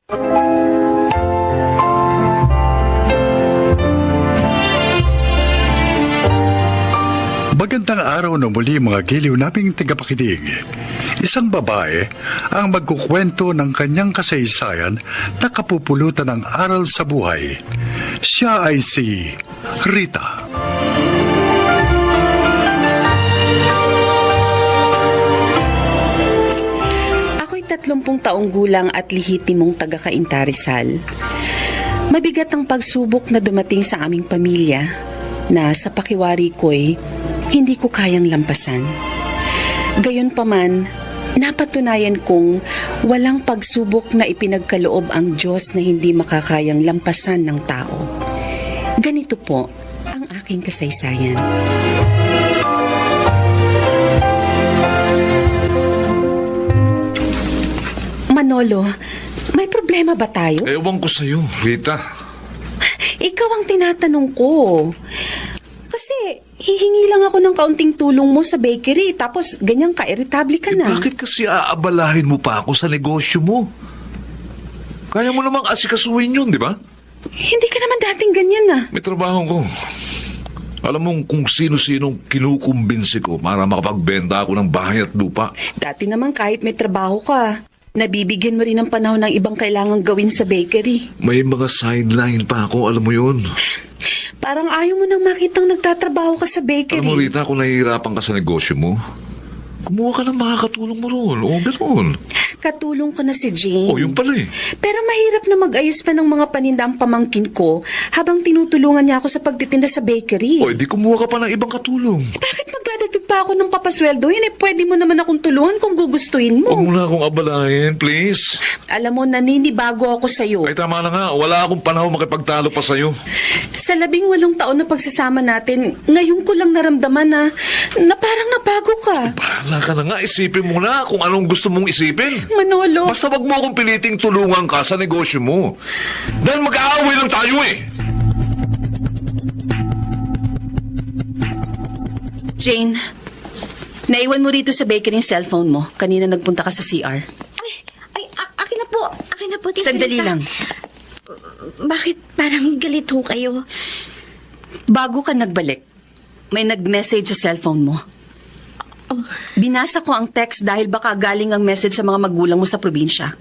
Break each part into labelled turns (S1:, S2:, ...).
S1: Magandang araw na muli mga giliw naming tagapakinig. Isang babae ang magkukwento ng kanyang kasaysayan na kapupulutan ng aral sa buhay. Siya ay si Rita.
S2: Ako'y 30 taong gulang at lihitimong taga-Cainta Rizal. Mabigat ang pagsubok na dumating sa aming pamilya na sa pakiwari ko'y hindi ko kayang lampasan. Gayunpaman, napatunayan kong walang pagsubok na ipinagkaloob ang Diyos na hindi makakayang lampasan ng tao. Ganito po ang aking kasaysayan. Manolo, may problema ba tayo?
S3: Ewan ko sa'yo, Rita.
S2: Ikaw ang tinatanong ko. Kasi hihingi lang ako ng kaunting tulong mo sa bakery tapos ganyang ka-irritable ka na.
S3: Bakit kasi aabalahin mo pa ako sa negosyo mo? Kaya mo namang asikasuhin yun, di ba?
S2: Hindi ka naman dating ganyan na.
S3: May trabaho ko. Alam mong kung sino-sinong kinukumbinsi ko para makapagbenta ako ng bahay at lupa.
S2: Dati naman kahit may trabaho ka, nabibigyan mo rin ng panahon ng ibang kailangang gawin sa bakery.
S3: May mga sideline pa ako, alam mo yun.
S2: Parang ayaw mo nang makitang nagtatrabaho ka sa bakery.
S3: Alam mo, Rita, kung nahihirapan ka sa negosyo mo, kumuha ka ng makakatulong mo roon. O, ganoon.
S2: Katulong ko na si Jane.
S3: O, yun pala eh.
S2: Pero mahirap na mag-ayos pa ng mga paninda ang pamangkin ko habang tinutulungan niya ako sa pagtitinda sa bakery.
S3: O, edi kumuha ka pa ng ibang katulong.
S2: Bakit magdadagdag pa ako ng papasweldo? Yun pwede mo naman akong tulungan kung gugustuhin mo.
S3: Huwag mo na akong abalahin, please.
S2: Alam mo, naninibago ako sa'yo.
S3: Ay, tama na nga. Wala akong panahon makipagtalo pa sa'yo.
S2: Sa 18 taon na pagsasama natin, ngayon ko lang naramdaman na parang nabago ka.
S3: Bahala ka na nga. Isipin mo na kung anong gusto mong isipin.
S2: Manolo.
S3: Basta wag mo akong piliting tulungan ka sa negosyo mo. Dahil mag-aaway lang tayo eh.
S2: Jane, naiwan mo rito sa bakery yung cellphone mo. Kanina nagpunta ka sa CR.
S4: Akin na po. Akin na po, Tita
S2: Sandali
S4: Rita.
S2: lang.
S4: Bakit parang galit ho kayo?
S2: Bago ka nagbalik, may nag-message sa cellphone mo.
S4: Oh,
S2: Binasa ko ang text dahil baka galing ang message sa mga magulang mo sa probinsya.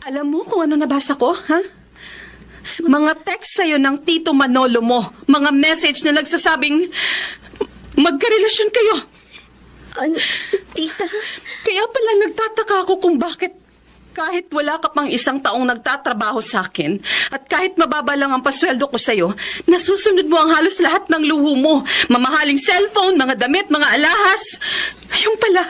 S2: Alam mo kung ano nabasa ko, ha? Mga text sa'yo ng Tito Manolo mo. Mga message na nagsasabing magkarelasyon kayo.
S4: Tita.
S2: Kaya pala nagtataka ako kung bakit kahit wala ka pang 1 taong nagtatrabaho sa akin at kahit mababa lang ang pasweldo ko sa'yo, nasusunod mo ang halos lahat ng luho mo. Mamahaling cellphone, mga damit, mga alahas. Ayun pala,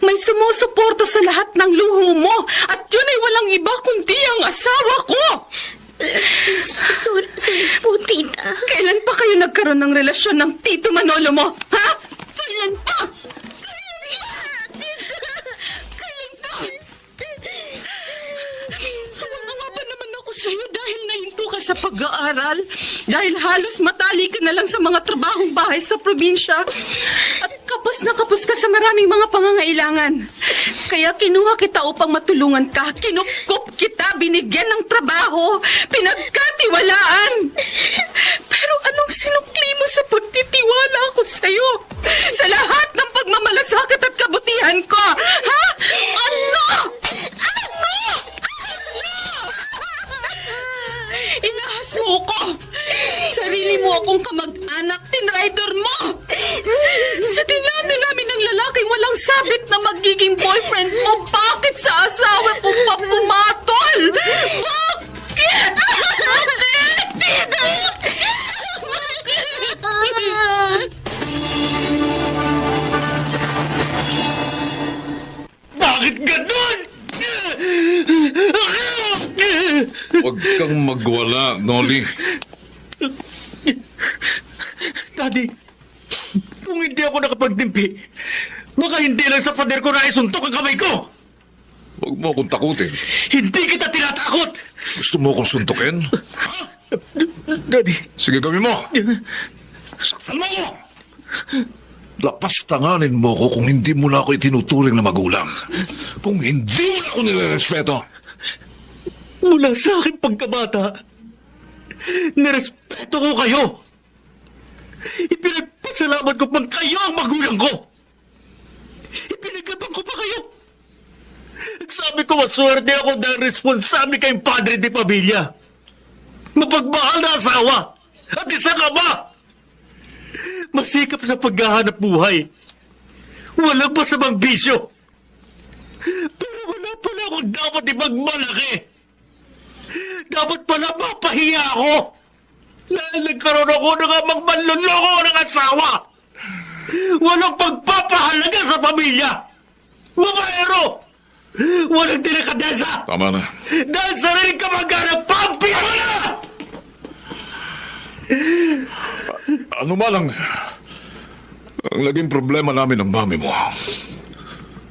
S2: may sumusuporta sa lahat ng luho mo at yun ay walang iba kundi ang asawa ko.
S4: Sorry po, Tita.
S2: Kailan pa kayo nagkaroon ng relasyon ng Tito Manolo mo? Ha? Kailan pa? Nawa ba naman ako sa'yo dahil nahinto ka sa pag-aaral? Dahil halos matali ka na lang sa mga trabahong bahay sa probinsya? At kapos na kapos ka sa maraming mga pangangailangan. Kaya kinuha kita upang matulungan ka. Kinupkup kita, binigyan ng trabaho, pinagkatiwalaan. Pero anong sinukli mo sa pagtitiwala ko sa'yo? Sa lahat ng pagmamalasakit at kabutihan ko? Ha? Ano? Inahas mo ko! Sarili mo akong kamag-anak, tinrider mo! Sa dinami namin ng lalaking walang sabit na magiging boyfriend mo, bakit sa asawa mo pa pumatol? Bakit?
S3: Bakit ganun? Huwag kang magwala, Noli.
S5: Daddy, kung hindi ako nakapagtimpi, baka hindi lang sa pader ko na isuntok ang kamay ko!
S3: Huwag mo akong takutin.
S5: Hindi kita tinatakot!
S3: Gusto mo akong suntukin?
S5: Daddy,
S3: Sige, gawin mo. Saktan mo ako. Lapastanganin mo ko kung hindi mo na ako itinuturing na magulang. Kung hindi mo na ako nilerespeto.
S5: Mula sa aking pagkabata, nirespeto ko kayo. Ipinagpasalamat ko pang kayo ang magulang ko. Ipinagabang ko pa kayo. Sabi ko, maswerte ako dahil responsable kayong padre de pamilya. Mapagmahal na asawa. At isang ama. Masikap sa paghahanap buhay. Walang masamang bisyo. Pero wala pala akong dapat ipagmalaki. Dapat pala mapahiya ako. Dahil nagkaroon ako ng amang manluloko ng asawa. Walang pagpapahalaga sa pamilya. Babaero. Walang delikadesa.
S3: Tama na.
S5: Dahil sariling kamag-anak, pampira na!
S3: Ano ba lang ang naging problema namin ng mami mo?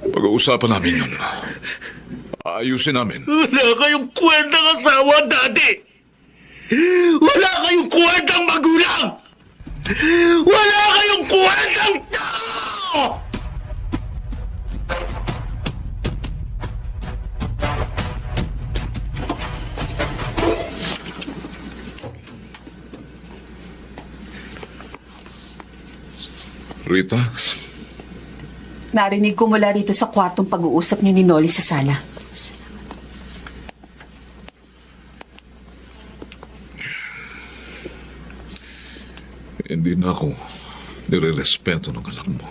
S3: Pag-uusapan namin yun. Ayusin namin.
S5: Wala kayong kwentang asawa, Daddy! Wala kayong kwentang magulang! Wala kayong kwentang tao!
S3: Rita,
S2: Narinig ko mula rito sa kwartong pag-uusap niyo ni Noli sa sala.
S3: hindi na ako nire-respeto ng anak mo.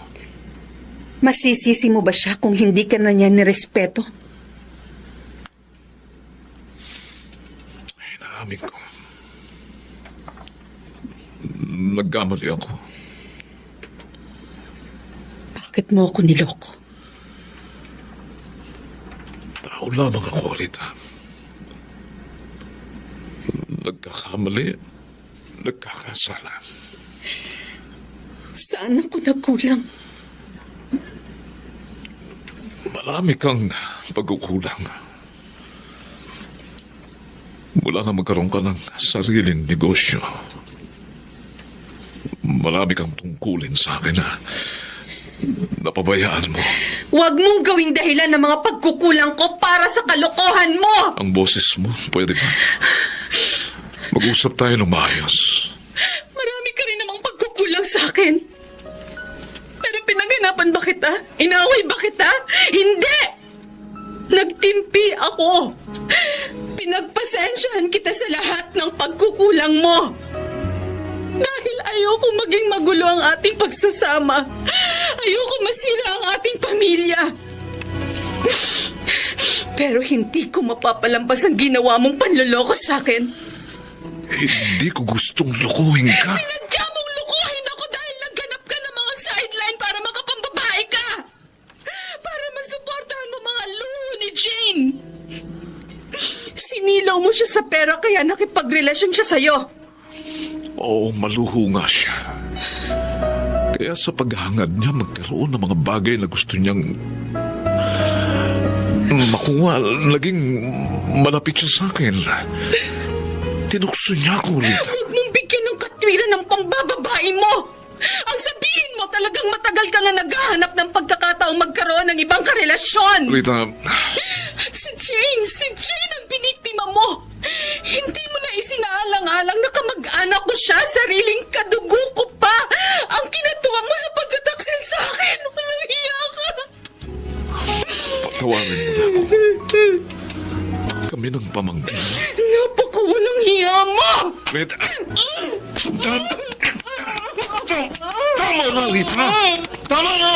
S2: Masisisi mo ba siya kung hindi ka na niya nirespeto?
S3: Inaamin ko. Nagkamali ako.
S2: Bakit mo ako niloko?
S3: Tao lamang ako, Rita. Nagkakamali, nagkakasala.
S2: Saan ako nagkulang?
S3: Marami kang pagkukulang. Mula na magkaroon ka ng sariling negosyo. Marami kang tungkulin sa akin na napabayaan mo.
S2: Huwag mong gawing dahilan ng mga pagkukulang ko para sa kalokohan mo!
S3: Ang boses mo, pwede ba? Mag-usap tayo ng maayos.
S2: Marami ka rin namang pagkukulang sa akin. Pero pinaganapan ba kita? Inaway ba kita? Hindi! Nagtimpi ako. Pinagpasensyahan kita sa lahat ng pagkukulang mo. Dahil ayoko maging magulo ang ating pagsasama. Ayoko masira ang ating pamilya. Pero hindi ko mapapalampas ang ginawa mong panloloko sa akin.
S3: Hindi ko gustong lukuhin ka.
S2: Sinadya mong lukuhin ako dahil nagganap ka ng mga sideline para makapambabae ka. Para masuportahan mo mga luho ni Jane. Sinilaw mo siya sa pera kaya nakipagrelasyon siya sa'yo.
S3: Oo, maluho nga siya. Kaya sa paghangad niya magkaroon ng mga bagay na gusto niyang makuha, naging malapit siya sa akin. Tinukso niya ako, Rita.
S2: Huwag mong bigyan ng katwiran ng pambababae mo. Ang sabihin mo talagang matagal ka na naghahanap ng pagkakataong magkaroon ng ibang karelasyon.
S3: Rita,
S2: At si Jane ang biniktima mo. Hindi mo na isinaalang-alang na kamag-anak ko siya, sariling kadugo ko pa. Ang kinatuwa mo sa pagtataksil sa akin. Walang hiya ka.
S3: patawarin mo na ako. Kami ng pamangkin.
S2: Napakawalang hiya mo.
S3: Rita, tama na, Rita. Tama na.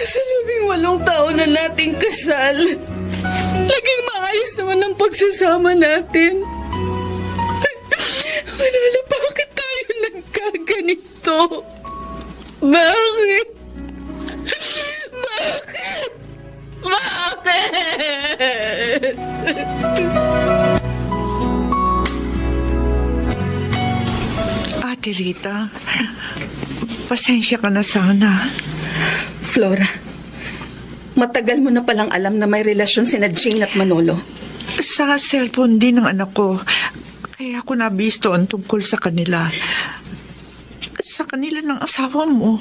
S2: Sa 18 taon na nating kasal, laging maayos naman ang pagsasama natin. Manalo, bakit tayo nagkaganito? Bakit? Bakit? Bakit?
S6: Ate Rita, pasensya ka na sana.
S2: Flora, matagal mo na palang alam na may relasyon sina Jane at Manolo.
S6: Sa cellphone din ng anak ko, kaya ako nabisto ang tungkol sa kanila. Sa kanila ng asawa mo.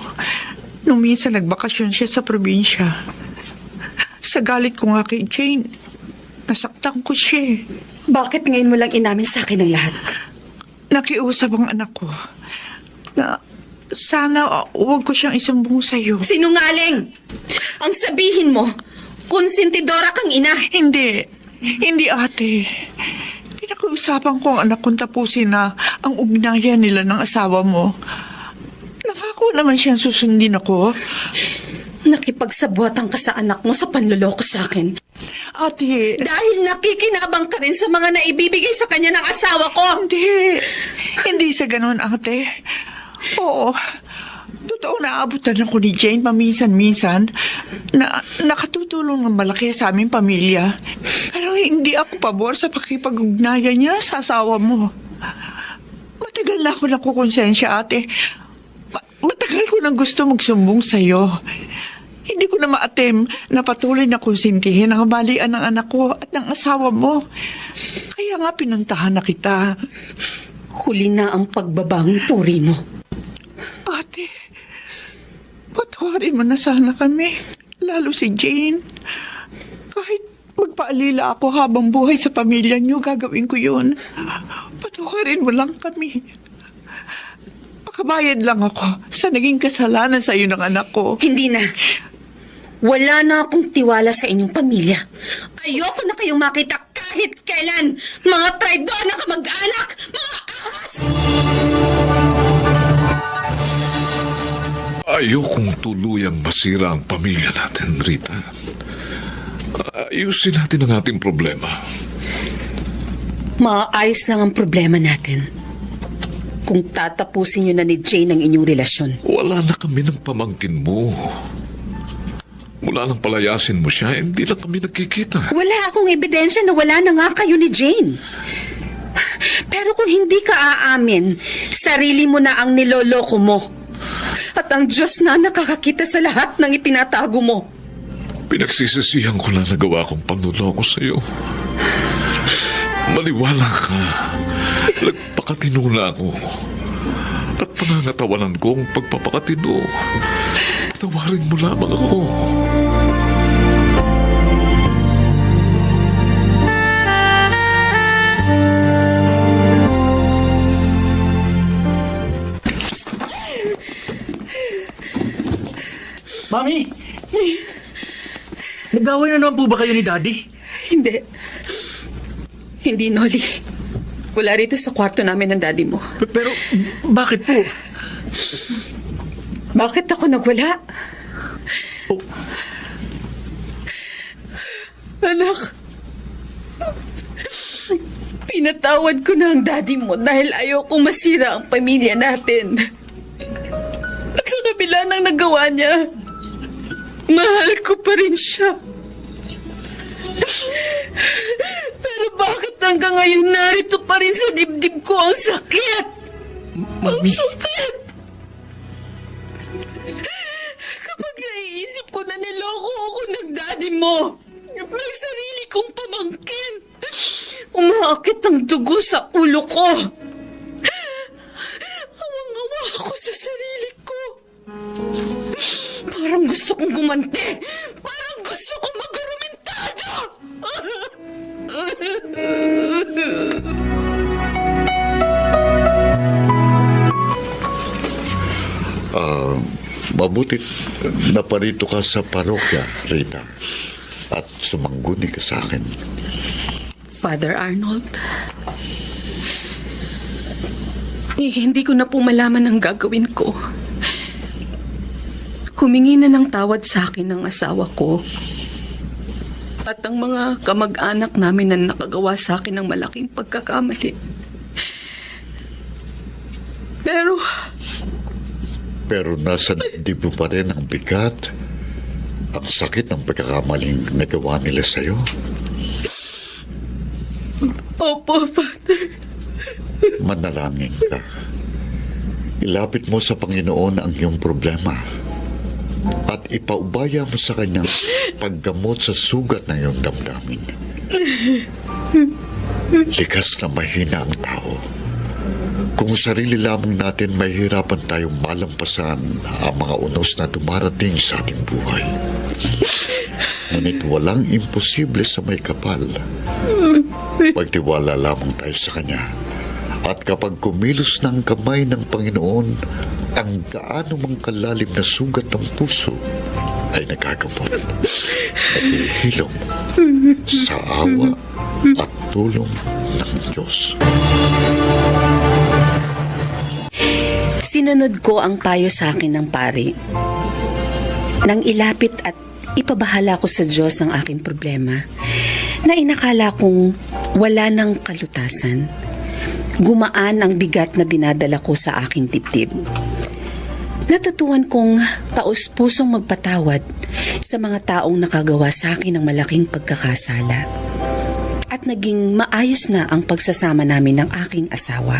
S6: Nung minsan nagbakasyon siya sa probinsya. Sa galit ko nga kay Jane, nasaktan ko siya.
S2: Bakit ngayon mo lang inamin sa akin ang lahat?
S6: Nakiusap ang anak ko na sana huwag ko siyang isumbong sa'yo.
S2: Sinungaling! Ang sabihin mo, konsentidora kang ina.
S6: Hindi ate. Pinakiusapan ko ang anak kong tapusin na ang ugnayan nila ng asawa mo. Nangako naman siyang susundin ako.
S2: Nakipagsabuatan ka sa anak mo sa panloloko sa akin.
S6: Ate,
S2: Dahil nakikinabang ka rin sa mga naibibigay sa kanya ng asawa ko.
S6: hindi sa ganun, ate. Oo, totoo na abutan ako ni Jane paminsan-minsan na nakatutulong ng malaki sa aming pamilya. Pero hindi ako pabor sa pakipag-ugnayan niya sa asawa mo. Matagal na ako nakukonsensya, ate. Matagal ko nang gusto magsumbong sa'yo. Hindi ko na ma-attempt na patuloy na konsintihin ang balian ng anak ko at ng asawa mo. Kaya nga pinuntahan na kita.
S2: Huli na ang pagbabang puri mo.
S6: Ate, patawarin mo na sana kami. Lalo si Jane. Kahit magpaalila ako habang buhay sa pamilya niyo, gagawin ko yun. Patawarin mo lang kami. Makabayad lang ako sa naging kasalanan sa iyo ng anak ko.
S2: Hindi na. Wala na akong tiwala sa inyong pamilya. Ayoko na kayong makita kahit kailan. Mga traidor na kamag-anak! Mga ahas!
S3: Ayokong tuluyang masira ang pamilya natin, Rita. Ayusin natin ang ating problema.
S2: Maayos lang ang problema natin. Kung tatapusin nyo na ni Jane ang inyong relasyon.
S3: Wala na kami ng pamangkin mo. Mula nang palayasin mo siya, hindi na kami nagkikita.
S2: Wala akong ebidensya na wala na nga kayo ni Jane. Pero kung hindi ka aamin, sarili mo na ang niloloko mo. At ang Diyos na nakakakita sa lahat ng itinatago mo.
S3: Pinagsisisihan ko na nagawa kong panluloko sa'yo. Maliwala ka. Nagpakatino na ako. At panangatawanan ko ang pagpapakatino. Patawarin mo lamang ako.
S5: Mami! Nag-away na naman po ba kayo ni Daddy?
S2: Hindi. Hindi, Noli. Wala rito sa kwarto namin ng daddy mo.
S5: Pero bakit po?
S2: Bakit ako nagwala?
S5: Oh,
S2: Anak, pinatawad ko na ang daddy mo dahil ayokong masira ang pamilya natin. At sa kabila ng nagawa niya, mahal ko pa rin siya. Pero bakit hanggang ngayon narito pa rin sa dibdib ko ang sakit? Ang sakit! Kapag naiisip ko na niloko ako ng daddy mo, ng sarili kong pamangkin, umaakit ang dugo sa ulo ko. Awang-awa ako sa sarili ko. Parang gusto kong gumante. Parang gusto kong mag-argumentado.
S1: Mabuti naparito ka sa parokya, Rita. At sumangguni ka sa akin.
S2: Father Arnold, hindi ko na po malaman ang gagawin ko. Humingi na ng tawad sa akin ng asawa ko. At ang mga kamag-anak namin na nakagawa sa akin ng malaking pagkakamali.
S1: Pero nasa dibdib mo pa rin ang bigat. Ang sakit ng pagkakamaling nagawa nila sa'yo.
S2: Opo, Father.
S1: Manalangin ka. Ilapit mo sa Panginoon ang iyong problema. At ipaubaya mo sa Kanyang paggamot sa sugat ng iyong damdamin. Likas na mahina ang tao. Kung sarili lamang natin, mahihirapan tayong malampasan ang mga unos na dumarating sa ating buhay.
S7: Ngunit walang imposible sa may kapal. Magtiwala lamang tayo sa Kanya. At kapag kumilos ng kamay ng Panginoon, ang gaano mang kalalim na sugat ng puso ay nagagamot. Naghihilom sa awa at tulong ng Diyos.
S8: Sinunod ko ang payo sa akin ng pari. Nang ilapit at ipabahala ko sa Diyos ang aking problema, na inakala kong wala ng kalutasan. Gumaan ang bigat na dinadala ko sa aking dibdib. Natutuhan kong taos-pusong magpatawad sa mga taong nakagawa sa akin ng malaking pagkakasala. At naging maayos na ang pagsasama namin ng aking asawa.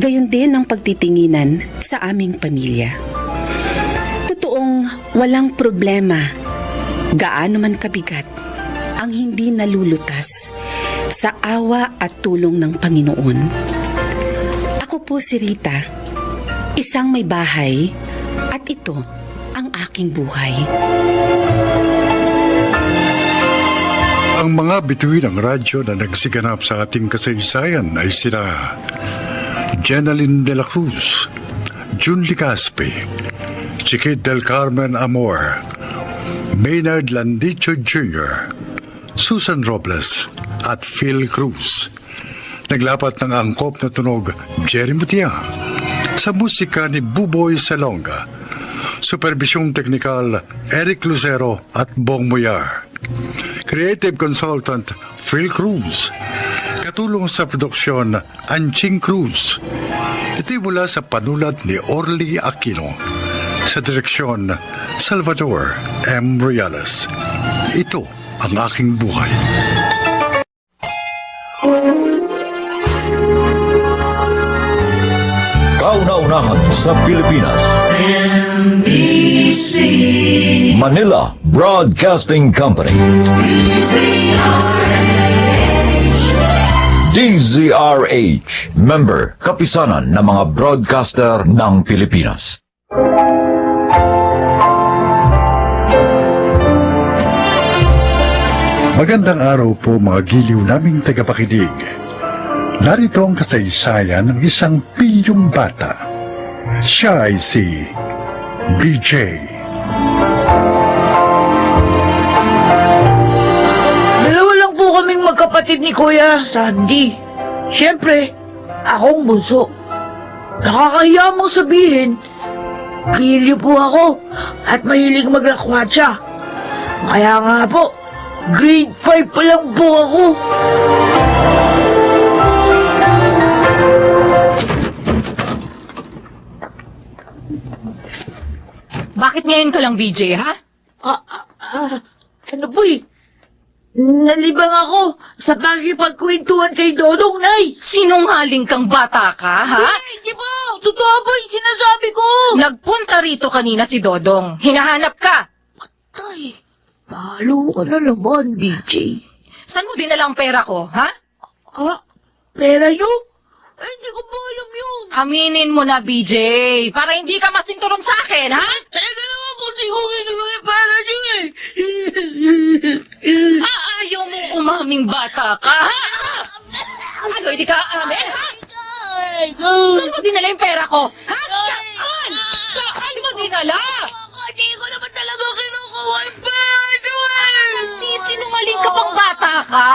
S8: Gayon din ang pagtitinginan sa aming pamilya. Totoong walang problema, gaano man kabigat, ang hindi nalulutas sa awa at tulong ng Panginoon. Ako po si Rita, isang may bahay, at ito ang aking buhay.
S1: Ang mga bituin ng radyo na nagsiganap sa ating kasaysayan ay sina Jenaline de la Cruz, June Ligaspi, Chiquit del Carmen Amor, Maynard Landicho Jr., Susan Robles, at Phil Cruz. Naglapat ng angkop na tunog Jerry Mutia sa musika ni Buboy Salonga. Supervisyong teknikal Eric Lucero at Bong Muyar. Creative consultant Phil Cruz. Katulong sa produksyon Anching Cruz. Ito'y mula sa panulat ni Orly Aquino. Sa direksyon Salvador M. Royales. Ito ang aking buhay.
S9: Kauna-unahan sa Pilipinas. Manila Broadcasting Company. DZRH, member, kapisanan ng mga broadcaster ng Pilipinas.
S1: Magandang araw po mga giliw naming tagapakinig. Narito ang kasaysayan ng isang pilyong bata. Siya ay si BJ.
S10: Dalawa lang po kaming magkapatid ni Kuya Sandy. Siyempre, akong bunso. Nakakahiya mong sabihin, pilyo po ako at mahilig maglakwatsa. Kaya nga po, grade 5 pa lang po ako.
S2: Bakit ngayon ka lang, BJ, ha?
S10: Ano po eh? Nalibang ako sa pakipagkwentuhan kay Dodong, Nay.
S2: Sinungaling kang bata ka, ha?
S10: Hindi po, totoo po yung sinasabi ko.
S2: Nagpunta rito kanina si Dodong. Hinahanap ka.
S10: Tay, palo ka na naman, BJ.
S2: Saan mo dinala ang pera ko, ha?
S10: Pera nyo? Hindi ko po alam yun.
S2: Aminin mo na, BJ, para hindi ka masinturon sa akin, ha?
S10: Teka naman kung di ko kinuha yung pera nyo eh.
S2: Ayaw mo umaming bata ka, ha? Ano, hindi ka aamin, ha? Saan mo dinala yung pera ko? Ha? Saan? Saan mo dinala?
S10: Hindi ko naman talaga kinukuha yung pera nyo eh.
S2: Nagsisinungaling ka pang bata ka.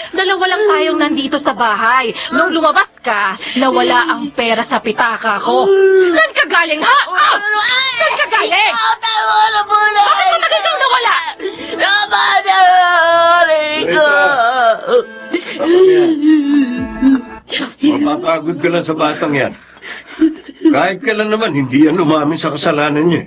S2: Dalawa lang tayong nandito sa bahay. Nung lumabas ka, nawala ang pera sa pitaka ko. Saan ka galing, ha? Saan ka galing?
S10: Tama na po na.
S2: Bakit matagal kang nawala?
S5: Mapapagod ka lang sa batang yan. Kahit kailan naman, hindi yan umamin sa kasalanan niya.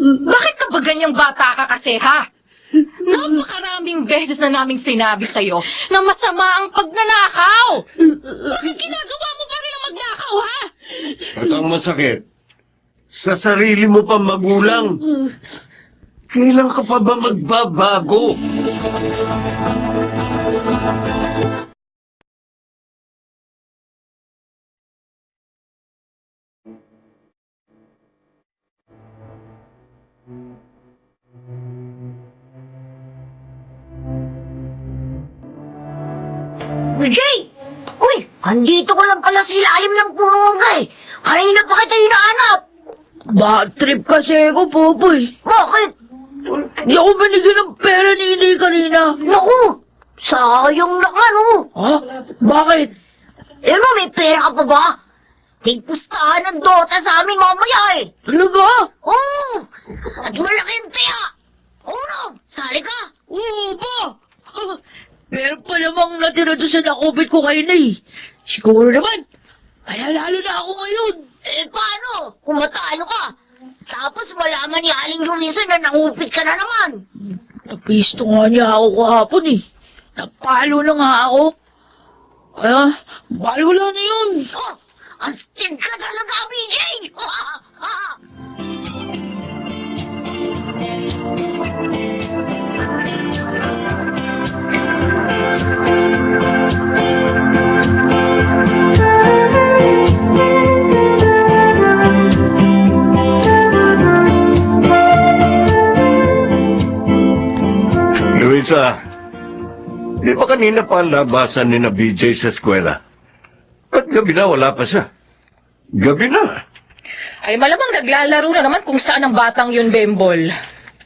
S2: Bakit ka ba ganyang bata ka kasi, ha? Napakaraming beses na naming sinabi sa'yo na masama ang pagnanakaw. Bakit ginagawa mo pa rin ang magnakaw, ha?
S5: At ang masakit, sa sarili mo pa magulang. Kailan ka pa ba magbabago?
S10: BJ! Uy, andito ko lang pala sa ilalim ng puno eh. Kanina pa kita hinahanap. Bad trip kasi ako, Popoy. Bakit? Di ako binigyan ng pera ni Inay kanina. Naku, sayang naman oh. Ha? Bakit? Ano, may pera ka pa ba? Tigpustahan ng Dota sa amin mamaya eh. Talaga? Oo! At malaki yung pera. Oo no, sali ka. Oo ba? Meron pa namang natira doon sa nakupit ko kayo na eh. Siguro naman, kaya lalo na ako ngayon. Eh paano? Kung matalo ka. Tapos malaman ni Aling Luisa na nangupit ka na naman. Napisto nga niya ako kahapon eh. Napalo na nga ako. Kaya, balo lang na yun. Oh, astig ka talaga, BJ!
S5: Luisa, di ba kanina pa ang labasan ni na BJ sa eskwela? Ba't gabi na wala pa siya? Gabi na.
S2: Ay, malamang naglalaro na naman kung saan ang batang yun, Bembol.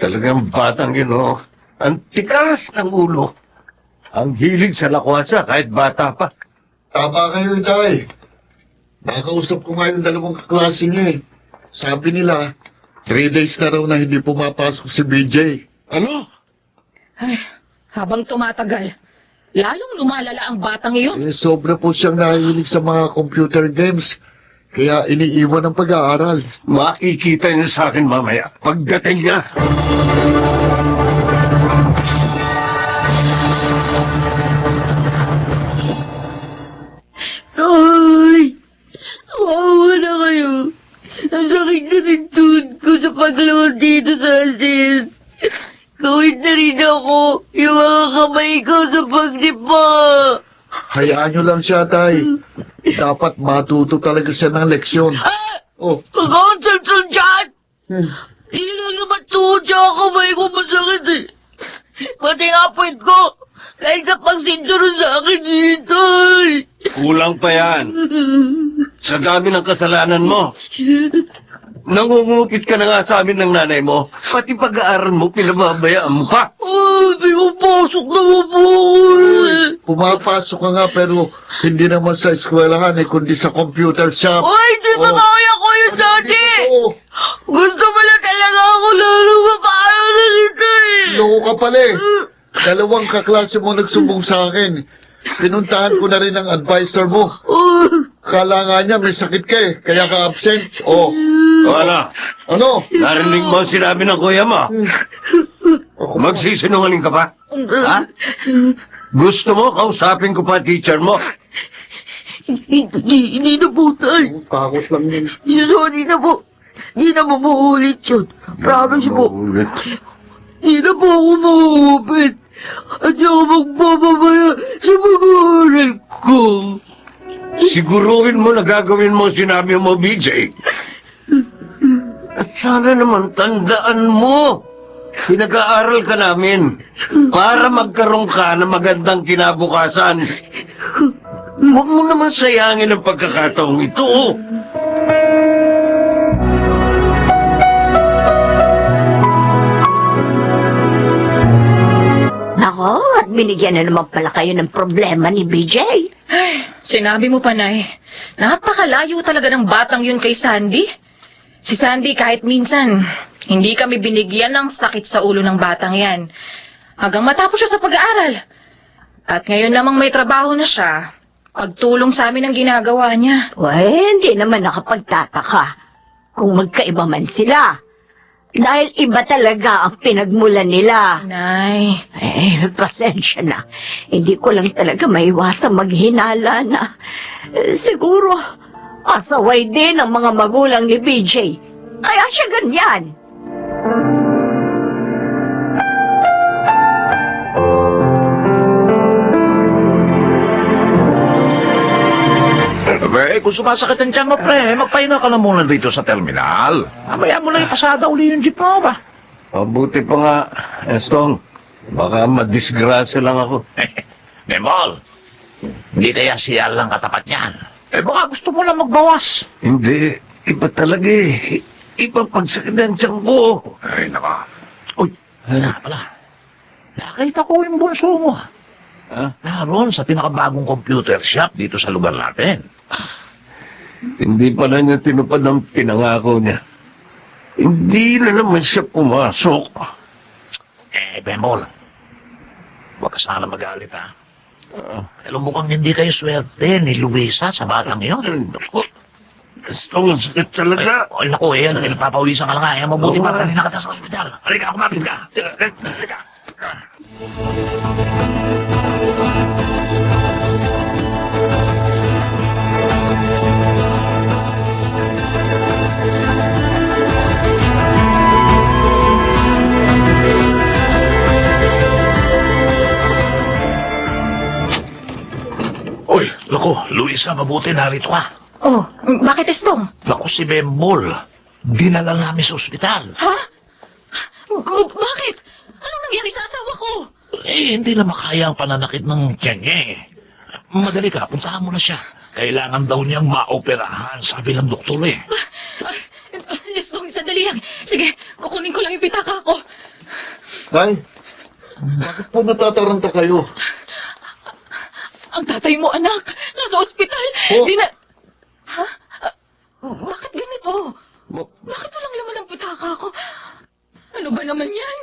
S5: Talagang batang yun, oh. Ang tikas ng ulo. Ang hilig sa lakwasa kahit bata pa.
S7: Tama kayo, Tay. Nakausap ko nga yung dalawang kaklase niya eh. Sabi nila, 3 days na raw na hindi pumapasok si BJ.
S5: Ano?
S2: Ay, habang tumatagal, lalong lumalala ang batang iyon.
S7: Eh, sobra po siyang nahilig sa mga computer games. Kaya iniiwan ang pag-aaral.
S5: Makikita niya sa akin mamaya. Pagdating niya.
S10: Ay! Kawawa na kayo. Ang sakit na rin tuhod ko sa pagluhod dito sa asin. Kawit na rin ako. Yung mga kamay ko sa pagdipa.
S7: Hayaan nyo lang siya, Tay. Dapat matuto talaga siya ng leksyon. Oh.
S10: Pag-consult dyan! Hindi lang naman tuhod siya ang kamay ko masakit eh. Pati nga puwet ko. Dahil sa pagsinturon sa akin dito eh.
S5: Kulang pa yan. Sa dami ng kasalanan mo. Nangungupit ka na nga sa amin ng nanay mo. Pati pag-aaral mo, pinababayaan mo pa.
S10: Ay, pinapasok naman po ako eh.
S7: Pumapasok ka nga pero hindi naman sa eskwelahan eh, kundi sa computer shop.
S10: Ay, di ba kaya ko yun, Daddy?
S7: Oo.
S10: Gusto mo na talaga ako lalo paano na dito eh.
S7: Loko ka pala eh. Dalawang kaklase mo nagsumbong sa akin. Pinuntahan ko na rin ang advisor mo. Kala nga niya may sakit ka eh, kaya ka absent. Oh.
S5: O ano?
S7: Ano?
S5: Narinig mo ang sinabi ng kuya mo? Magsisinungaling ka pa? Ha? Gusto mo kausapin ko pa teacher mo?
S10: Hindi na po, Tay.
S7: Takot lang yun.
S10: Sorry na po. Hindi na po mauulit yun. Promise po.
S5: Ulit.
S10: Hindi na po ako mauupit. At di ako magpapabaya sa pag-aaral ko.
S5: Siguruhin mo na gagawin mo sinabi mo, BJ. At sana naman tandaan mo. Pinag-aaral ka namin para magkaroon ka ng magandang kinabukasan. Huwag mo naman sayangin ang pagkakataong ito.
S10: Nako, at binigyan na naman pala kayo ng problema ni BJ.
S2: Sinabi mo pa, Nay. Napakalayo talaga ng batang yun kay Sandy. Si Sandy kahit minsan, hindi kami binigyan ng sakit sa ulo ng batang yan. Hanggang matapos siya sa pag-aaral. At ngayon namang may trabaho na siya, pagtulong sa amin ang ginagawa niya.
S10: Hindi naman nakapagtataka kung magkaiba man sila. Dahil iba talaga ang pinagmulan nila.
S2: Nay.
S10: Pasensya na. Hindi ko lang talaga maiwasang maghinala na siguro asaway din ang mga magulang ni BJ. Kaya siya ganyan.
S11: Kung sumasakit ang tiyan mo, pre, magpahinga ka na muna dito sa terminal. Mamaya mo lang ipasada uli yung jeep mo ba?
S5: Mabuti pa nga, Estong. Baka madisgrasya lang ako.
S11: Nemol, Hindi kaya siya lang katapat niyan. Eh baka gusto mo lang magbawas.
S5: Hindi. Iba talaga eh. Iba pagsakit ng tiyan ko.
S11: Ay, naka. Uy, pala. Nakita ko yung bunso mo. Naroon sa pinakabagong computer shop dito sa lugar natin.
S5: Hindi pala niya tinupad ang pinangako niya. Hindi na naman siya pumasok.
S11: Bemol. Huwag ka sana magalit, ha? Alam mo kang hindi kayo swerte ni Luisa sa batang yun.
S5: Gusto sakit talaga.
S11: Ay, naku, yan. Nagpapawisan ka lang nga. Mabuti pa kanina ka sa ospital. Halika, kumapit ka. Halika. Uy, naku, Luisa, mabuti narito ka.
S2: Oh, bakit Estong?
S11: Naku, si Bembol. Dinala namin sa ospital.
S2: Ha? Bakit? Anong nangyari sa asawa ko?
S11: Hindi na makaya ang pananakit ng tiyan niya eh. Madali ka, punsahan mo na siya. Kailangan daw niyang maoperahan, sabi ng doktor eh.
S2: Estong, sandali lang. Sige, kukunin ko lang yung pitaka ko.
S7: Nay, bakit po natataranta kayo?
S2: Ang tatay mo, anak, nasa ospital.
S7: Oh.
S2: Di na... Ha? Bakit ganito? Bakit walang laman ang pitaka ko? Ano ba naman yan?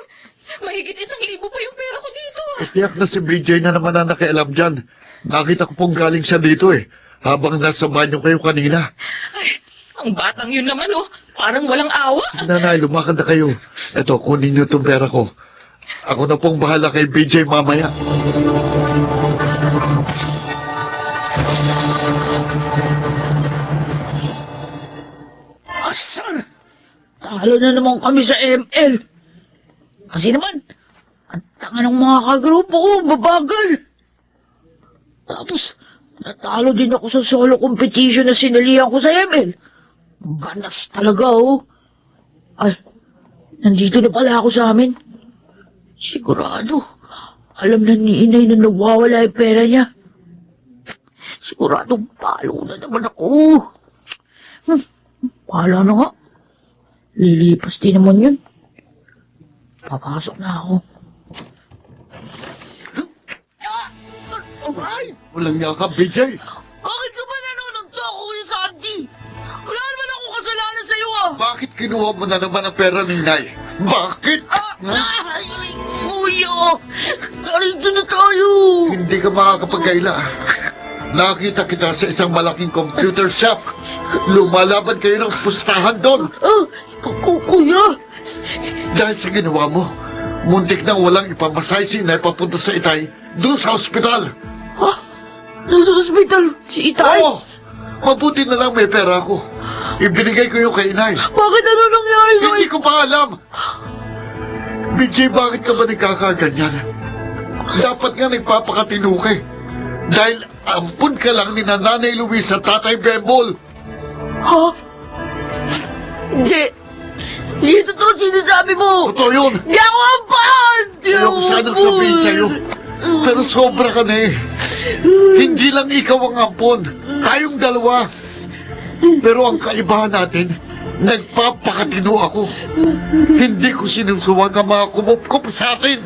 S2: Mahigit 1,000 pa yung pera ko dito.
S7: Tiyak na si BJ na naman ang nakialam dyan. Nakita ko pong galing siya dito eh. Habang nasa banyo kayo kanina.
S2: Ay, ang batang yun naman, oh. Parang walang awa.
S7: Sige nanay, lumakad na kayo. Eto, kunin niyo itong pera ko. Ako na pong bahala kay BJ mamaya.
S10: Asan? Talo na naman kami sa ML. Kasi naman, ang tanga ng mga kagrupo ko, babagal. Tapos, natalo din ako sa solo competition na sinalihan ko sa ML. Ganas talaga, oh. Ay, nandito na pala ako sa amin. Sigurado, alam na ni inay na nawawala yung pera niya. Siguradong palo na naman ako. Pahala na nga. Lilipas din naman yun. Papasok na ako.
S7: Ay, walang niya ka, BJ.
S10: Bakit ka ba nanonood ako yung Sandy? Wala naman ako kasalanan sa'yo ah!
S7: Bakit kinuha mo na naman ang pera ni Nay? Bakit?
S10: Ay, kuya! Narito na tayo!
S7: Hindi ka makakapagkaila. Nakita kita sa isang malaking computer shop. Lumalaban kayo ng pustahan doon.
S10: Kuya!
S7: Dahil sa ginawa mo, muntik nang walang ipamasay si Inay papunta sa Itay doon sa ospital.
S10: Ha? Nasa ospital si Itay?
S7: Oo! Mabuti na lang may pera ako. Ibinigay ko yung kay Inay.
S10: Bakit ano nangyari sa'yo?
S7: Hindi ko pa alam. BJ, bakit ka ba nagkakaganyan? Dapat nga nagpapakatino ka eh. Dahil ampun ka lang ni Nanay Luis sa Tatay Bembol.
S10: Ha? Hindi. Hindi totoo sinasabi mo.
S7: Totoo yun.
S10: Hindi ako ampun!
S7: Ayoko sanang sabihin sa'yo. Pero sobra ka na eh. Hindi lang ikaw ang ampon. Tayong dalawa. Pero ang kaibahan natin, nagpapakatino ako. Hindi ko sinusuwag ang mga kumupkup sa atin.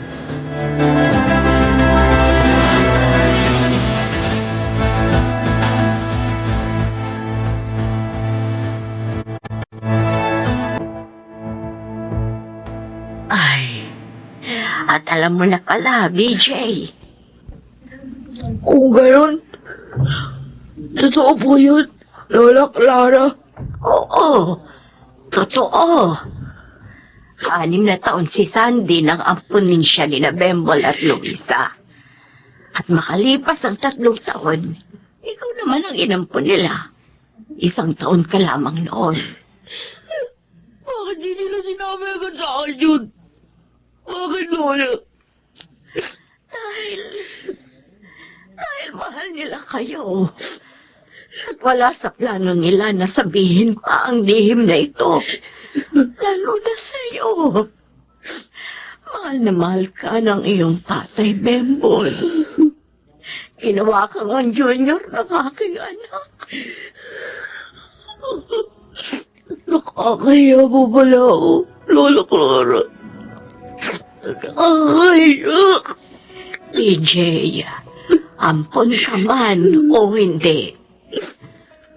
S4: Ay, at alam mo na pala, BJ.
S10: Kung gayon, totoo po yun, Lola Clara.
S4: Oo, totoo. 6 na taon si Sandy nang ampunin siya ni na Bembol at Luisa. At makalipas ang 3 taon, ikaw naman ang inampun nila. 1 taon ka lamang noon.
S10: Bakit di nila sinabi agad sa akin yun? Bakit, Lola?
S4: Dahil mahal nila kayo. At wala sa plano nila na sabihin pa ang lihim na ito. Lalo na sa'yo. Mahal na mahal ka ng iyong tatay, Bembol. Ginawa kang ang junior ng aking anak. Nakakahiya mo pala ako, Lola Clara. Nakakahiya. TJ, ampon ka man o hindi.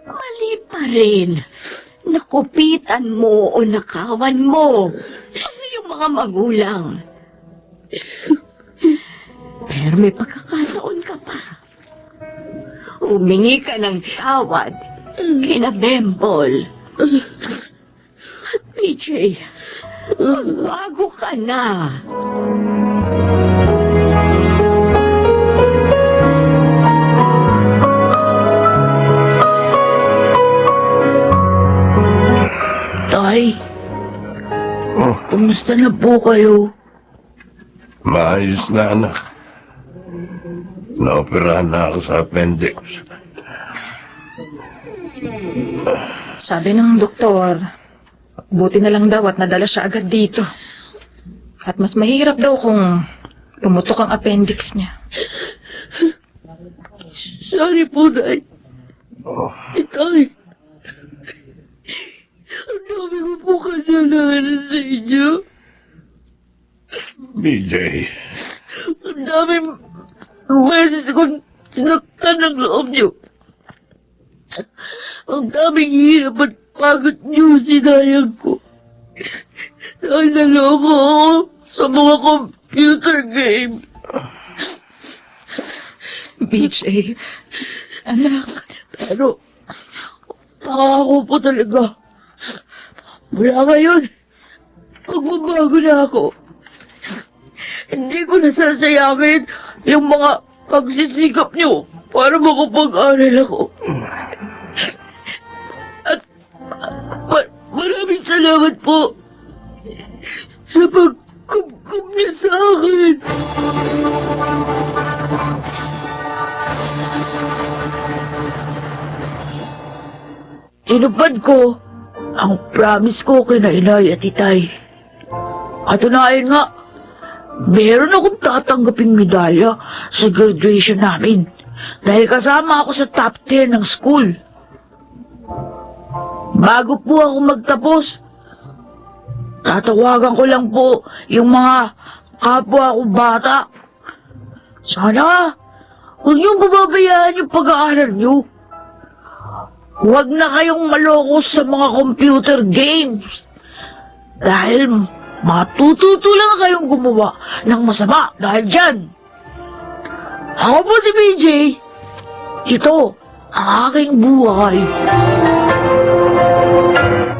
S4: Mali pa rin. Nakupitan mo o nakawan mo yung mga magulang. Pero may pagkakataon ka pa. Humingi ka ng tawad kina Bembol. At PJ, magbago ka na.
S10: Tay, kumusta na po kayo?
S11: Maayos na, anak. Naoperahan na ako sa appendix.
S2: Sabi ng doktor, buti na lang daw at nadala siya agad dito. At mas mahirap daw kung pumutok ang appendix niya.
S10: Sorry po, Tay. Tay, ang dami ko po kasalanan sa inyo.
S11: BJ,
S10: Ang dami beses kong sinaktan ng loob niyo. Ang daming hirap at pagod niyo sinayang ko. Dahil naloko ako sa mga computer game.
S2: BJ, anak.
S10: Pero, pangako po talaga. Mula ngayon, magbabago na ako. Hindi ko na sasayangin yung mga pagsisikap niyo para makapag-aral ako. At maraming salamat po sa pagkumkum niya sa akin. Tinupad ko ang promise ko kay Inay at Itay. At tunayan nga, meron akong tatanggaping medalya sa graduation namin dahil kasama ako sa top 10 ng school. Bago po ako magtapos, tatawagan ko lang po yung mga kapwa ko bata. Sana, huwag niyong pababayaan yung pag-aaral niyo. Huwag na kayong maloko sa mga computer games. Dahil matututo lang kayong gumawa ng masama dahil dyan. Ako po si BJ. Ito ang aking buhay.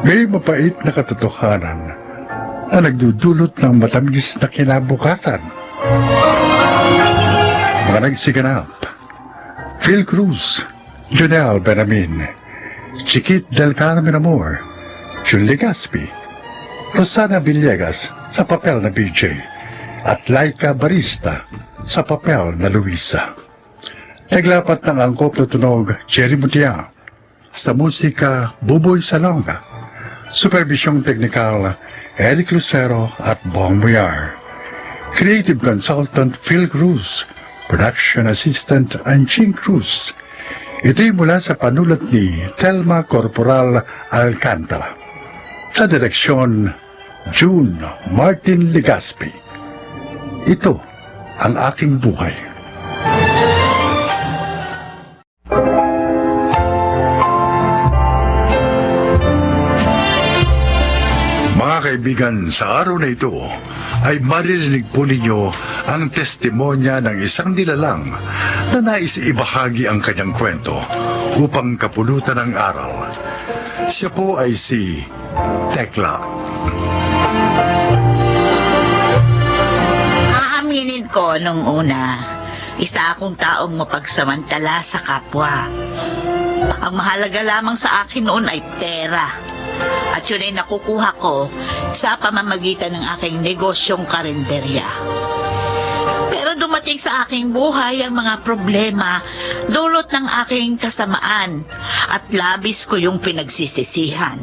S1: May mapait na katotohanan na nagdudulot ng matamis na kinabukasan. Mga nagsiganap: Phil Cruz, Jonel Benamin, Chiquit del Carmen Amor, Julie Gaspi, Rosana Villegas sa papel na BJ, at Laika Barista sa papel na Luisa. Naglapat ng angkop na tunog Jerry Mutia, sa musika Buboy Salonga, supervisyong teknikal Eric Lucero at Bong Muyar, creative consultant Phil Cruz, production assistant Anching Cruz. Ito'y mula sa panulat ni Telma Corporal Alcantara. Sa direksyon, June Martin Legaspi. Ito ang aking buhay. Mga kaibigan, sa araw na ito ay maririnig po ninyo ang testimonya ng isang nilalang na nais ibahagi ang kanyang kwento upang kapulutan ng aral. Siya po ay si Tekla.
S12: Aaminin ko nung una, isa akong taong mapagsamantala sa kapwa. Ang mahalaga lamang sa akin noon ay pera. At yun ay nakukuha ko sa pamamagitan ng aking negosyong karinderya. Pero dumating sa aking buhay ang mga problema dulot ng aking kasamaan at labis ko yung pinagsisisihan.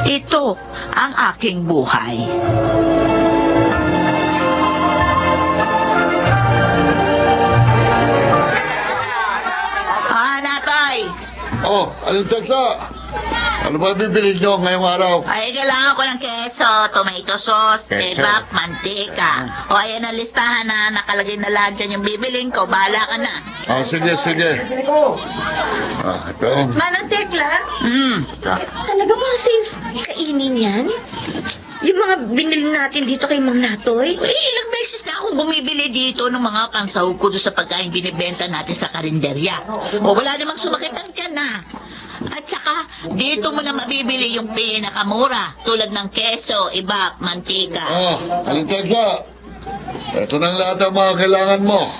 S12: Ito ang aking buhay.
S7: Aling Tekla, ano ba bibili nyo ngayong araw?
S12: Ay, kailangan ko ng keso, tomato sauce,
S7: Keso.
S12: kebab, mantika. O ayan ang listahan na nakalagay na lahat dyan yung bibiling ko. Bahala ka na.
S7: Sige. Ito.
S4: Manang Tekla,
S12: Talaga ba safe kainin yan?
S4: yung mga binili natin dito kay Mang Natoy,
S12: Ilang beses na akong bumibili dito ng mga pansahog ko doon sa pagkain binibenta natin sa karinderya. O wala namang sumakit ang tiyan na. At saka, dito mo na mabibili yung pinakamura. Tulad ng keso, iba, mantika.
S7: Aling Tekla, ito na lahat ang mga kailangan mo.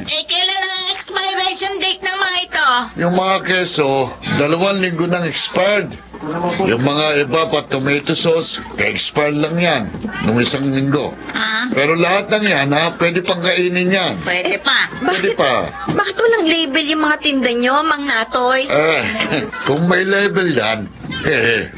S12: Kailan ang expiration date ng mga ito?
S7: Yung mga keso, 2 linggo nang expired. Yung mga iba pa tomato sauce, expired lang yan, nung 1 linggo. Pero lahat ng yan, pwede pang kainin yan.
S12: Pwede pa.
S7: Pwede pa.
S4: bakit walang label yung mga tinda nyo, Mang Natoy?
S7: Kung may label yan,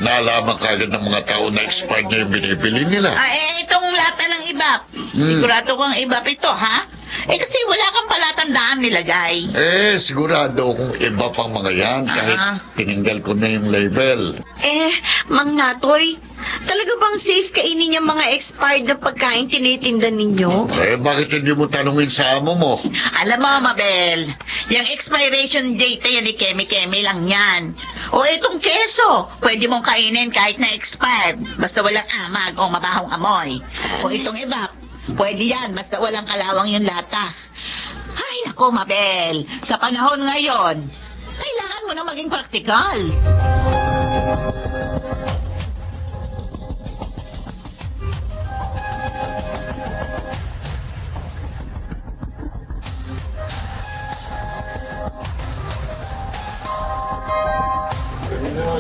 S7: naalaman kagad ng mga tao na expired na yung binibili nila.
S12: Itong lata ng ibap. Sigurado kong ibap ito, ha? Kasi wala kang palatandaan nilagay.
S7: Sigurado kung iba pang mga yan, kahit tinanggal ko na yung label.
S4: Mang Natoy, talaga bang safe kainin yung mga expired na pagkain tinitinda ninyo?
S7: Bakit hindi mo tanungin sa amo mo?
S12: Alam mo, Mabel, yung expiration date na yan ni Kemi-Kemi lang yan. O itong keso, pwede mong kainin kahit na expired, basta walang amag o mabahong amoy. O itong ibap, pwede yan, basta walang kalawang yung lata. Ay, nako, Mabel, sa panahon ngayon, kailangan mo na maging praktikal.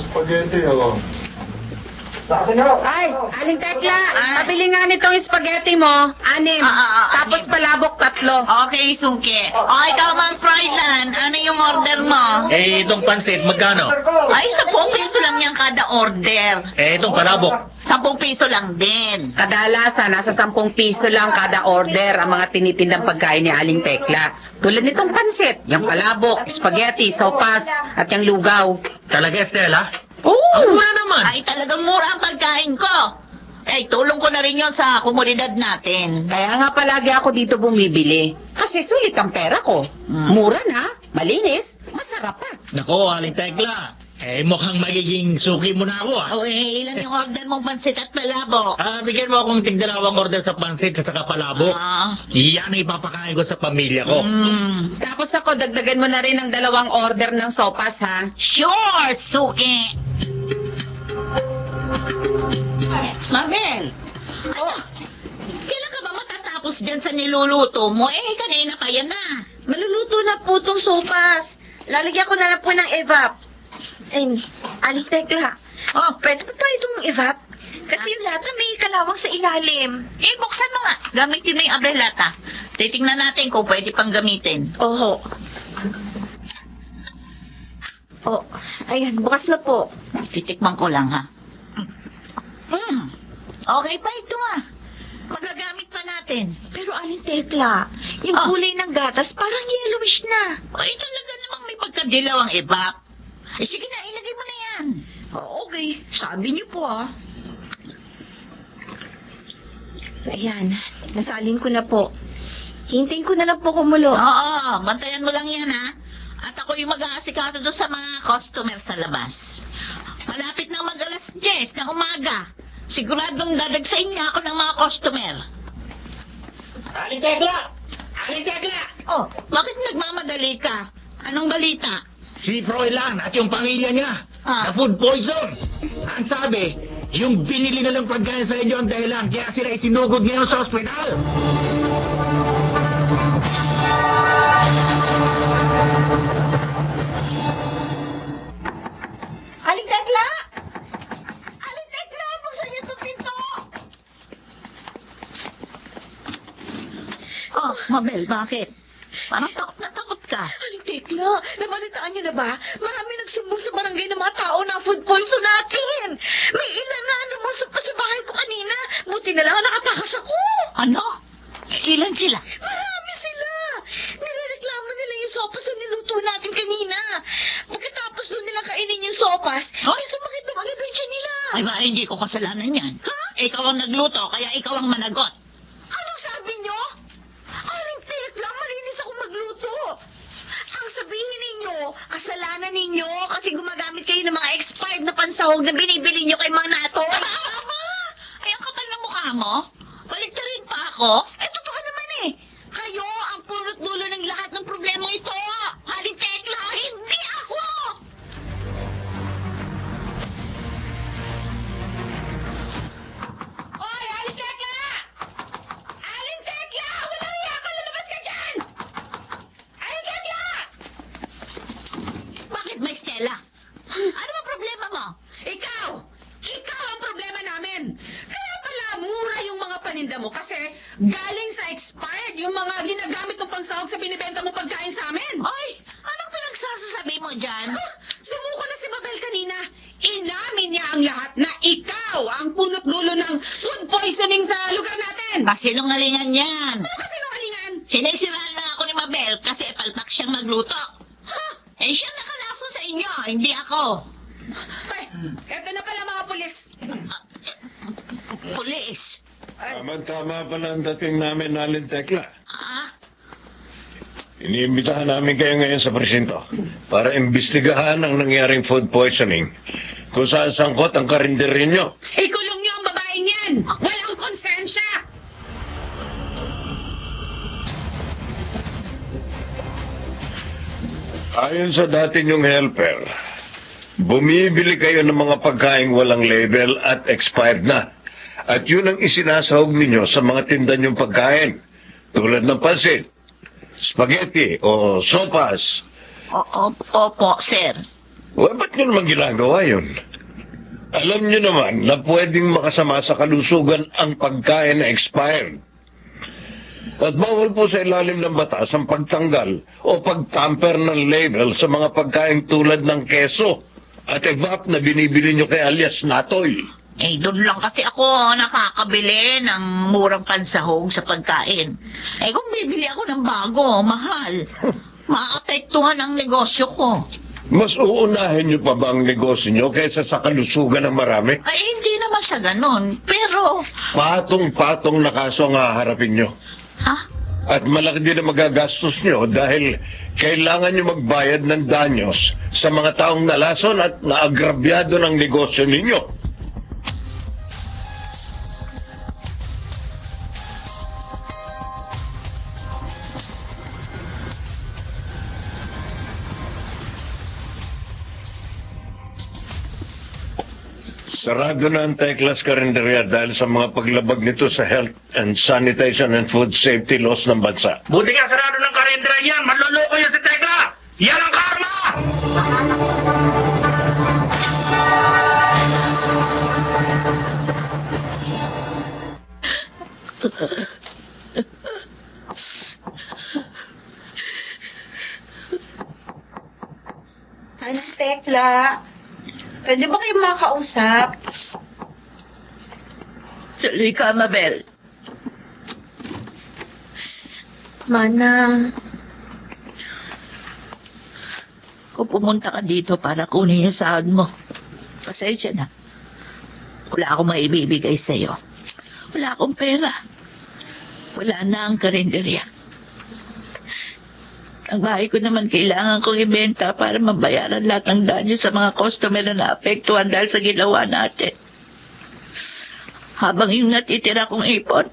S7: Spaghetti, ako.
S2: Ay, Aling Tekla, pabili nga nitong spaghetti mo, 6. Tapos palabok 3.
S12: Okay, Suki. O, ikaw, Mang Froilan, ano yung order mo?
S5: Itong pansit, magkano?
S12: Ay, 10 piso lang yan kada order.
S5: Itong palabok.
S12: 10 piso lang din.
S2: Kadalasan, nasa 10 piso lang kada order ang mga tinitindang pagkain ni Aling Tekla. Tulad nitong pansit, yung palabok, spaghetti, sopas, at yung lugaw.
S5: Talaga, Stella?
S2: Oo!
S5: Ang mura naman.
S12: Ay, talagang mura ang pagkain ko. Tulong ko na rin yon sa komunidad natin.
S2: Kaya nga palagi ako dito bumibili. Kasi sulit ang pera ko. Mura na, malinis, masarap pa.
S5: Nako, Aling Tekla. Mukhang magiging suki mo na ako,
S12: O, ilan yung order mong pansit at palabok?
S5: Bigyan mo akong tig-2 order sa pansit at saka palabok. Yan ang ipapakain ko sa pamilya ko.
S2: Tapos ako, dagdagan mo na rin ng 2 order ng sopas, ha?
S12: Sure, Suki. Mabel, kailan ka ba matatapos dyan sa niluluto mo? Kanina pa yan na.
S4: Maluluto na po itong sopas. Lalagyan ko na lang po ng evap. Aling Tekla, pwede pa itong evap? Kasi yung lata may kalawang sa ilalim.
S12: Buksan mo nga. Gamitin mo yung abrelata. Titingnan natin kung pwede pang gamitin.
S4: Oho. Ayan, bukas na po.
S12: Titikman ko lang, ha? Okay pa ito, Magagamit pa natin.
S4: Pero Aling Tekla, yung kulay ng gatas parang yellowish na.
S12: Talaga namang may pagkadilaw ang evap. Sige na, ilagay mo na yan.
S4: Okay, sabi niyo po Ayan, nasalin ko na po. Hintayin ko na lang po kumulo.
S12: Oo, bantayan mo lang yan, ha? At ako yung mag-aasikaso doon sa mga customer sa labas. Malapit na mag-alas 10 ng umaga. Siguradong dadagsain niya ako ng mga customer.
S5: Aling Tekla! Aling Tekla!
S12: Bakit nagmamadali ka? Anong balita?
S5: Si Froilan at yung pamilya niya na food poison. Ang sabi, yung binili na lang pagkain sa inyo ang dahilan kaya sila isinugod ngayon sa ospital.
S12: Aling Tekla! Aling Tekla! Buksan niyo itong pinto! Mabel, bakit? Parang takot na takot ka.
S4: Aling Tekla, nabalitaan niyo na ba? Marami nagsumbong sa barangay ng mga tao na food poison natin. May ilan na lumusok pa sa bahay ko kanina. Buti na lang nakatakas ako.
S12: Ano? Ilan sila?
S4: Marami sila. Nirereklamo nila yung sopas na niluto natin kanina. Pagkatapos doon nila kainin
S12: Ay ba, hindi ko kasalanan yan. Ikaw ang nagluto, kaya ikaw ang managot.
S4: Anong sabi nyo? Aling Tekla, malinis ako magluto. Ang sabihin ninyo, kasalanan ninyo kasi gumagamit kayo ng mga expired na pansahog na binibili nyo kay Mang Nato.
S12: Aba! Ay, ang kapal ng mukha mo. Baliktarin pa ako.
S4: Totoo naman eh. Kayo ang punot dulo ng lahat ng problema ito. Aling Tekla, hindi ako! Hoy, Aling Tekla! Aling Tekla! Walang iya ka! Lumabas ka dyan! Aling Tekla!
S12: Bakit ba, Stella? Ano ba problema mo?
S2: Ikaw! Ikaw ang problema namin! Kaya pala mura yung mga paninda mo kasi galing sa expired yung mga ginagamit ng pansahog sa binibenta mo pagkain sa amin.
S12: Ay, anong pinagsasasabi mo dyan?
S2: Sumuko na si Mabel kanina. Inamin niya ang lahat na ikaw ang punot dulo ng food poisoning sa lugar natin.
S12: Pasinungalingan yan.
S2: Ano kasi nungalingan?
S12: Sinisiraan lang ako ni Mabel kasi palpak siyang magluto. Eh, siyang nakalaso sa inyo, hindi ako.
S2: Ay, eto na pala mga pulis.
S12: Pulis.
S5: Tama pala ang dating namin, Aling Tekla.
S12: Ah,
S5: Iniimbitahan namin kayo ngayon sa presinto para imbestigahan ang nangyaring food poisoning kung saan sangkot ang karinderya nyo.
S2: Ikulong niyo ang babaeng yan. Walang konsensya.
S5: Ayon sa dati nyong helper, bumibili kayo ng mga pagkaing walang label at expired na. At yun ang isinasahog ninyo sa mga tinda nyong pagkain, tulad ng pansit, spaghetti o sopas.
S12: opo, sir.
S5: Well, ba't nyo naman ginagawa yun? Alam nyo naman na pwedeng makasama sa kalusugan ang pagkain na expired. At bawal po sa ilalim ng batas ang pagtanggal o pagtamper ng label sa mga pagkain tulad ng keso at evap na binibili nyo kay alias Natoy.
S12: Eh, doon lang kasi ako nakakabili ng murang pansahog sa pagkain. Eh, kung bibili ako ng bago, mahal, maapektuhan ang negosyo ko.
S5: Mas uunahin nyo pa ba ang negosyo nyo kaysa sa kalusugan ng marami?
S12: Ay, hindi naman sa ganon. Pero,
S5: Patong-patong na kaso ang haharapin nyo.
S12: ha?
S5: At malaki din ang magagastos nyo dahil kailangan nyo magbayad ng danyos sa mga taong nalason at naagrabyado ng negosyo ninyo. Sarado na ang Teklas Karinderya dahil sa mga paglabag nito sa health and sanitation and food safety laws ng bansa.
S11: Buti nga sarado ng karindra yan. Manloloko yan si Tekla. Yan ang karma!
S10: Anong Tekla? Pwede ba kayo makausap?
S12: Tuloy ka, Mabel.
S10: Manang,
S12: Kung pumunta ka dito para kunin yung sahod mo, pasensya na. Wala akong maibibigay sa'yo. Wala akong pera. Wala na ang karinderya. Ang bahay ko naman kailangan kong ibenta para mabayaran lahat ng danyo sa mga customer na naapektuhan dahil sa ginawa natin. Habang yung natitira kong ipon,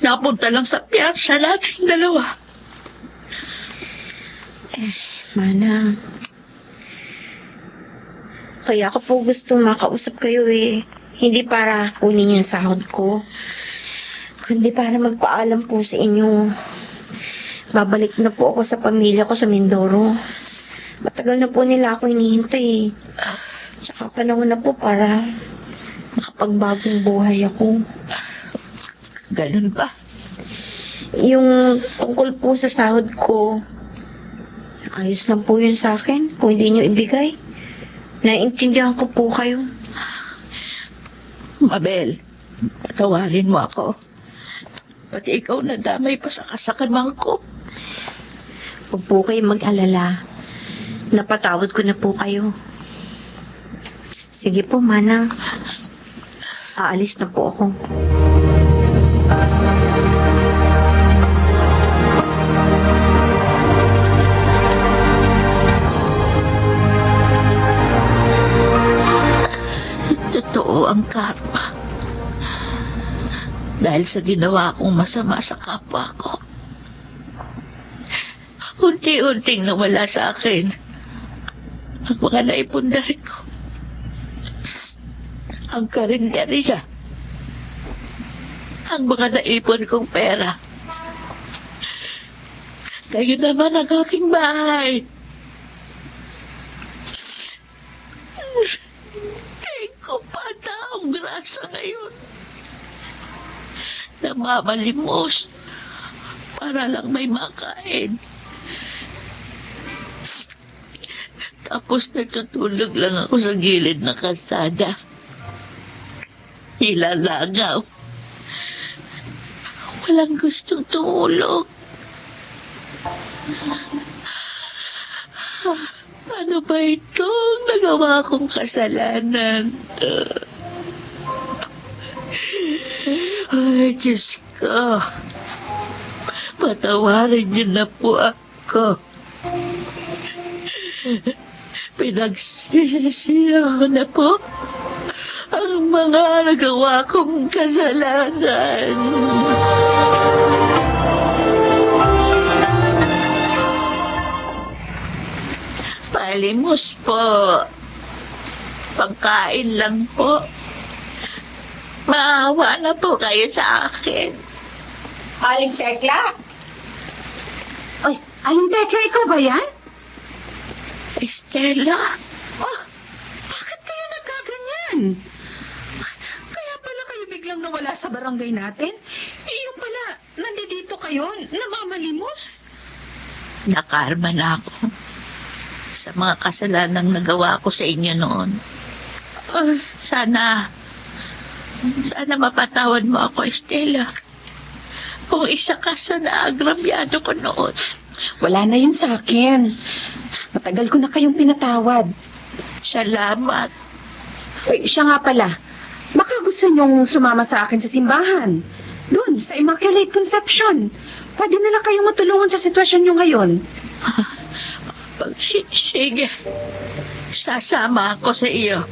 S12: napunta lang sa piyansa nating dalawa.
S10: Manang. Kaya ako po gusto makausap kayo eh. Hindi para kunin yung sahod ko. Kundi para magpaalam po sa inyo. Babalik na po ako sa pamilya ko sa Mindoro. Matagal na po nila ako hinihintay. Tsaka panahon na po para makapagbagong buhay ako.
S12: Ganun ba?
S10: Yung tungkol po sa sahod ko, ayos lang po yun sa akin kung hindi nyo ibigay. Naiintindihan ko po kayo.
S12: Mabel, tawarin mo ako. Pati ikaw nadamay pa sa kasakanman ko.
S10: Huwag po kayo mag-alala. Napatawad ko na po kayo.
S4: Sige po, Manang. Aalis na po ako.
S12: Totoo ang karma. Dahil sa ginawa kong masama sa kapwa ko. Unti-unting nawala sa akin ang mga naipundari ko. Ang karinderya. Ang mga naipon kong pera. Kayo naman ang aking bahay. Ko pa taong grasa ngayon. Namamalimos para lang may makain. Tapos natutulog lang ako sa gilid ng kalsada. Nilalagaw. Walang gustong tumulog. Ano ba itong nagawa kong kasalanan? Ay, Diyos ko. Patawarin niyo na po ako. Pinagsisisihan ko na po ang mga nagawa kong kasalanan. Palimos po. Pangkain lang po. Maawa na po kayo sa akin.
S2: Aling Tekla? Ay, Aling Tekla, ikaw ba yan?
S12: Estela?
S2: Oh, bakit kayo nagkaganyan? Kaya pala kayo biglang nawala sa barangay natin? Yung pala, nandito kayo, namamalimos?
S12: Nakarma na ako sa mga kasalanang nagawa ko sa inyo noon. Sana mapatawad mo ako, Estela. Kung isa ka sa naagrabyado ko noon.
S2: Wala na yun sa akin. Matagal ko na kayong pinatawad.
S12: Salamat.
S2: Uy, siya nga pala. Baka gusto niyong sumama sa akin sa simbahan. Doon, sa Immaculate Conception. Pwede na lang kayong matulungan sa sitwasyon niyo ngayon.
S12: Sige. Sasama ako sa iyo.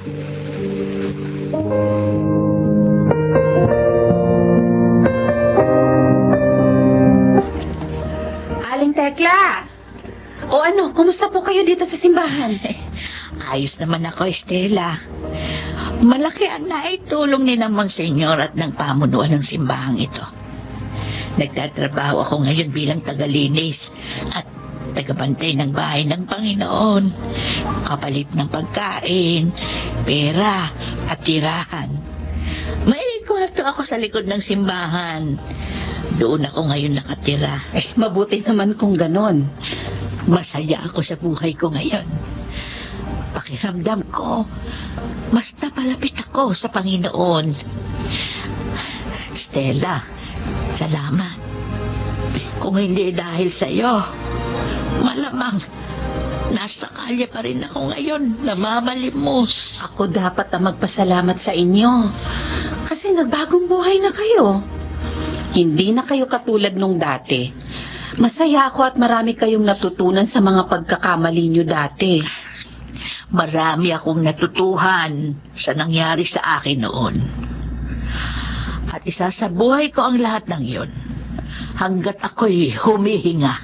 S2: Aling Tekla! O ano, kumusta po kayo dito sa simbahan?
S12: Ayos naman ako, Estela. Malaki ang naitulong ni ng Monsenyor at ng pamunuan ng simbahang ito. Nagtatrabaho ako ngayon bilang tagalinis at tagabantay ng bahay ng Panginoon. Kapalit ng pagkain, pera at tirahan. May kwarto ako sa likod ng simbahan. Doon ako ngayon nakatira.
S2: Mabuti naman kung ganon.
S12: Masaya ako sa buhay ko ngayon. Pakiramdam ko, mas napalapit ako sa Panginoon. Stella, salamat. Kung hindi dahil sa iyo, malamang nasa kalye pa rin ako ngayon, namamalimos.
S2: Ako dapat na magpasalamat sa inyo. Kasi nagbagong buhay na kayo. Hindi na kayo katulad nung dati. Masaya ako at marami kayong natutunan sa mga pagkakamali nyo dati.
S12: Marami akong natutuhan sa nangyari sa akin noon. At isasabuhay ko ang lahat ng iyon hanggat ako'y humihinga.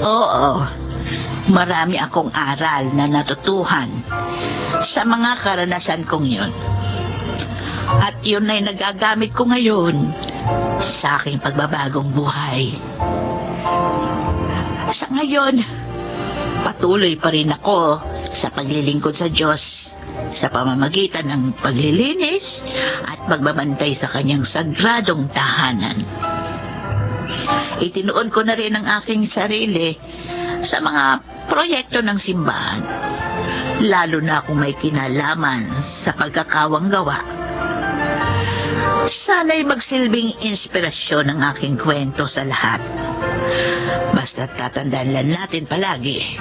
S12: Oo, marami akong aral na natutuhan sa mga karanasan kong yun. At yun ay nagagamit ko ngayon sa aking pagbabagong buhay. Sa ngayon, patuloy pa rin ako sa paglilingkod sa Diyos sa pamamagitan ng paglilinis at pagbabantay sa kanyang sagradong tahanan. Itinuon ko na rin ang aking sarili sa mga proyekto ng simbahan, lalo na kung may kinalaman sa pagkakawang gawa. Sana'y magsilbing inspirasyon ang aking kwento sa lahat. Basta tatandaan lang natin palagi,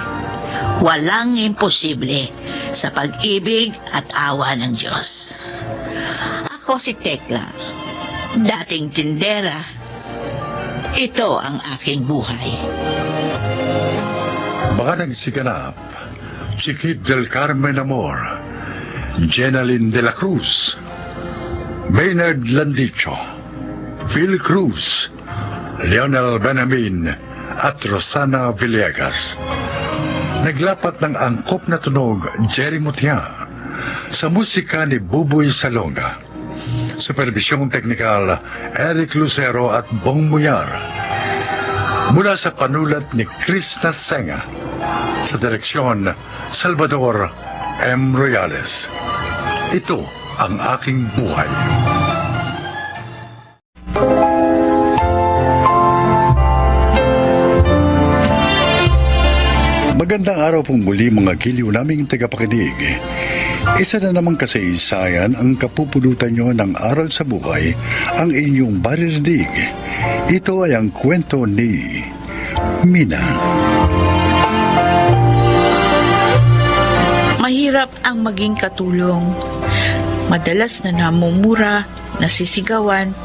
S12: walang imposible sa pag-ibig at awa ng Diyos. Ako si Tekla, dating tindera. Ito ang aking buhay.
S1: Mga nagsiganap, Chiquit del Carmen Amor, Jenaline de la Cruz, Maynard Landicho, Phil Cruz, Leonel Benamin, at Rosana Villegas. Naglapat ng angkop na tunog Jerry Mutia sa musika ni Buboy Salonga. Supervisyong teknikal Eric Lucero at Bong Muyar. Mula sa panulat ni Chris Nasenga. Sa direksyon Salvador M. Royales. Ito ang aking buhay. Magandang araw pong muli mga giliw naming tagapakinig. Isa na namang kasaysayan ang kapupulutan nyo ng aral sa buhay ang inyong maririnig. Ito ay ang kwento ni Mina.
S13: Mahirap ang maging katulong. Madalas na namumura, nasisigawan,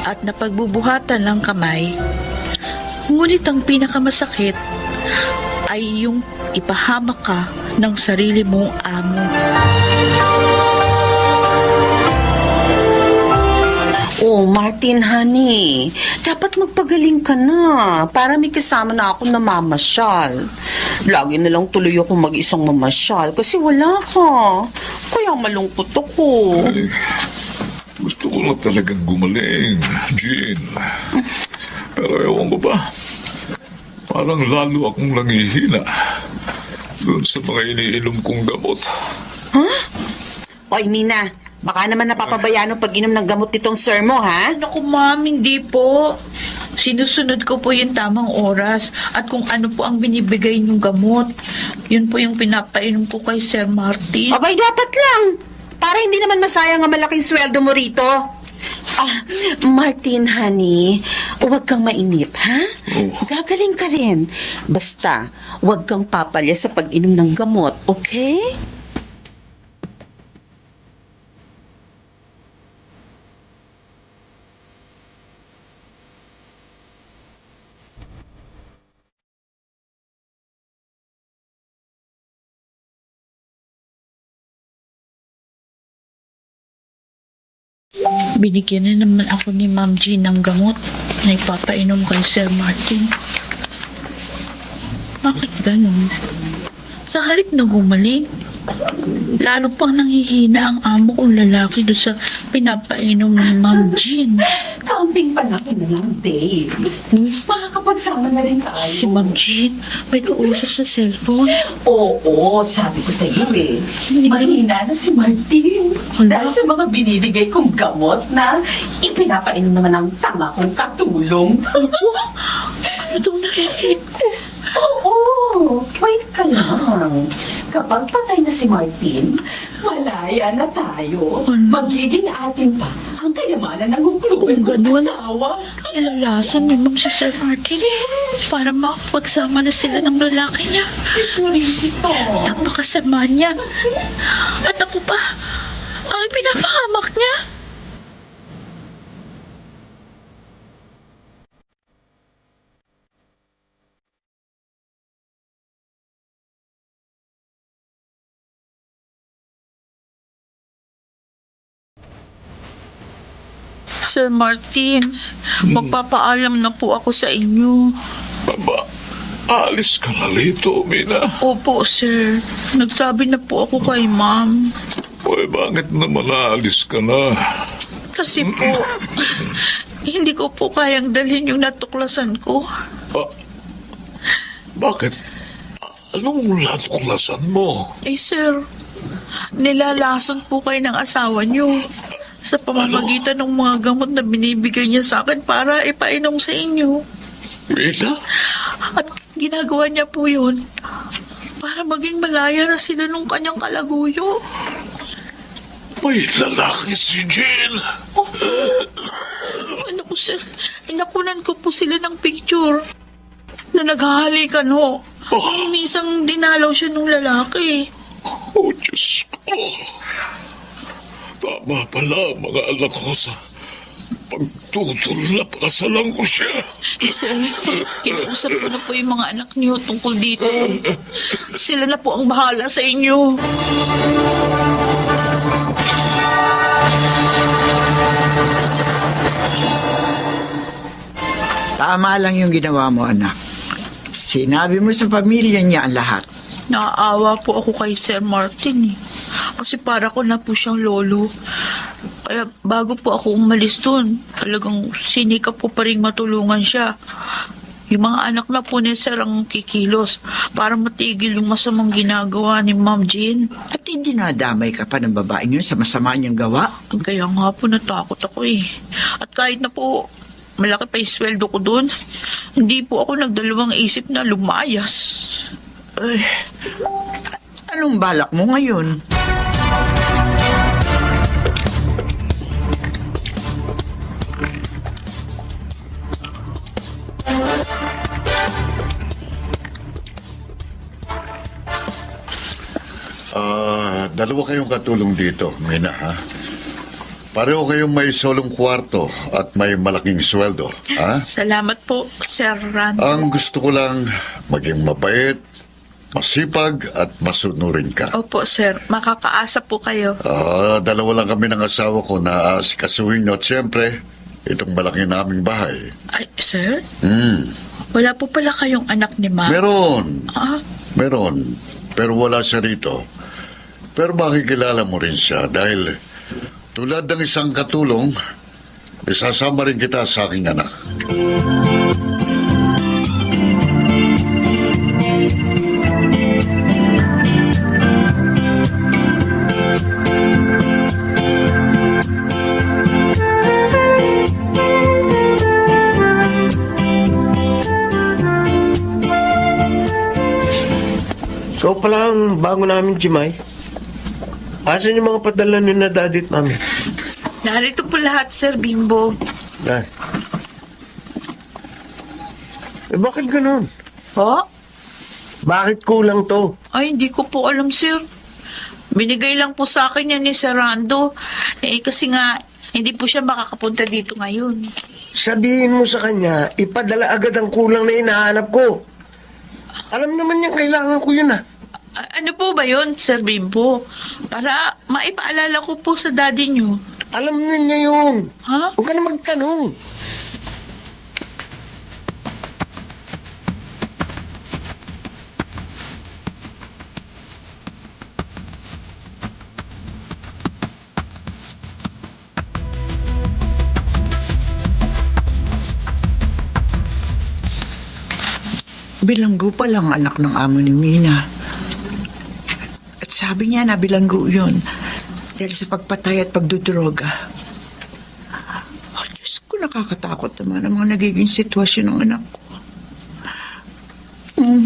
S13: at napagbubuhatan ng kamay. Ngunit ang pinakamasakit ay yung ipahamak ka ng sarili mong amo.
S8: Oh, Martin, honey, dapat magpagaling ka na para may kasama na ako na mamasyal. Lagi na lang tuloy ako mag-isang mamasyal kasi wala ka. Kaya malungkot ako.
S3: Ay, gusto ko lang talagang gumaling, Jean. Pero ewan ko ba, parang lalo akong nangihina doon sa mga iniinom kong gamot.
S8: Huh? Oy, Mina, baka naman napapabayaan ang pag-inom ng gamot nitong sir mo, ha?
S13: Naku, ma'am, hindi po. Sinusunod ko po yung tamang oras at kung ano po ang binibigay niyong gamot. Yun po yung pinapainom ko kay Sir Martin.
S8: Abay, dapat lang. Para hindi naman masayang ang malaking sweldo mo rito. Ah, Martin, honey, huwag kang mainip, ha? Gagaling ka rin. Basta, huwag kang papalya sa pag-inom ng gamot, okay?
S13: Binigyan na naman ako ni Ma'am Jean ng gamot na ipapainom kay Sir Martin. Bakit ganun? Sa halip na gumaling, lalo pang nanghihina ang amo kong lalaki doon sa pinapainom ni Ma'am Jean.
S2: Kaunting panahon na lang, Dave. Makakapagsama na rin tayo.
S13: Si Ma'am Jean, may kausap sa cellphone.
S2: Oo, sabi ko sa iyo eh. Mahina na si Martin. Dahil sa mga binibigay kong gamot na ipinapainom naman ng tama kong katulong.
S13: Ano daw narinig ko?
S2: Oo, wait ka lang. Kapag patay na si Martin, malaya na tayo. Magiging atin pa ang kayamanan ng
S13: Kung
S2: ungkulong kong
S13: ganun,
S2: asawa.
S13: ilalasan ni Ma'am si Sir Martin para makapagsama na sila ng lalaki niya.
S2: Ito.
S13: Napakasama niya. At ako pa, ang pinapahamak niya. Sir Martin, magpapaalam na po ako sa inyo.
S3: Baba, alis ka na rito, Mina.
S13: Opo, sir. Nagsabi na po ako kay ma'am.
S3: Uy, bakit naman aalis ka na?
S13: Kasi po, hindi ko po kayang dalhin yung natuklasan ko.
S3: Bakit? Anong natuklasan mo?
S13: Eh, sir, nilalason po kayo ng asawa niyo sa pamamagitan ng mga gamot na binibigay niya sa akin para ipainom sa inyo.
S3: Mina?
S13: At ginagawa niya po yun para maging malaya na sila nung kanyang kalaguyo.
S3: May lalaki si Jean.
S13: Ano po, sir? Inakunan ko po sila ng picture. na naghahalikan ho. Minsan dinalaw siya ng lalaki.
S3: Oh, Diyos ko. Tama pala ang mga anak ko sa pagtutol na pakasalan ko siya.
S13: Sir, kinausap ko na po yung mga anak niyo tungkol dito. Sila na po ang bahala sa inyo.
S6: Tama lang yung ginawa mo, anak. Sinabi mo sa pamilya niya ang lahat.
S13: Naaawa po ako kay Sir Martin eh. Kasi para ko na po siyang lolo. Kaya bago po ako umalis doon, talagang sinikap ko pa rin matulungan siya. Yung mga anak na po ni Sir ang kikilos para matigil yung masamang ginagawa ni Ma'am Jean.
S6: At hindi nadamay ka pa ng babaeng yun sa masama niyang gawa.
S13: Kaya nga po natakot ako eh. At kahit na po malaki pa yung sweldo ko doon, hindi po ako nagdalawang isip na lumayas.
S6: Ay, anong balak mo ngayon?
S7: Dalawa kayong katulong dito, Mina, ha? Pareho kayong may solong kwarto at may malaking sweldo, ha?
S13: Salamat po, Sir Rando.
S7: Ang gusto ko lang maging mabait, masipag at masunurin ka.
S13: Opo, Sir. Makakaasa po kayo.
S7: Dalawa lang kami ng asawa ko na asikasuhin nyo at siyempre, itong malaki naming bahay.
S13: Ay, Sir?
S7: Hmm.
S13: Wala po pala kayong anak ni Ma'am?
S7: Meron.
S13: Ah,
S7: Meron. Pero wala siya rito. Pero makikilala mo rin siya dahil tulad ng isang katulong, isasama rin kita sa aking anak.
S14: Ikaw pala ang bago namin, Jimay. Asan yung mga padala ni na daddy at mami?
S13: narito po lahat, Sir Bimbo.
S14: Ay. Bakit ganun?
S13: Po?
S14: Bakit kulang to?
S13: Ay, hindi ko po alam, Sir. Binigay lang po sa akin yan ni Sir Rando. Kasi nga, hindi po siya makakapunta dito ngayon.
S14: Sabihin mo sa kanya, ipadala agad ang kulang na hinahanap ko. Alam naman niya, kailangan ko yun
S13: Ano po ba yun, Sir Bimbo? Para maipaalala ko po sa daddy niyo.
S14: Alam na niya yun.
S13: Ha?
S14: Huwag ka na magtanong.
S6: Bilanggo pa lang anak ng amo ni Mina. At sabi niya na bilanggo yun dahil sa pagpatay at pagdudroga. Oh, Diyos ko, nakakatakot naman ang mga nagiging sitwasyon ng anak ko.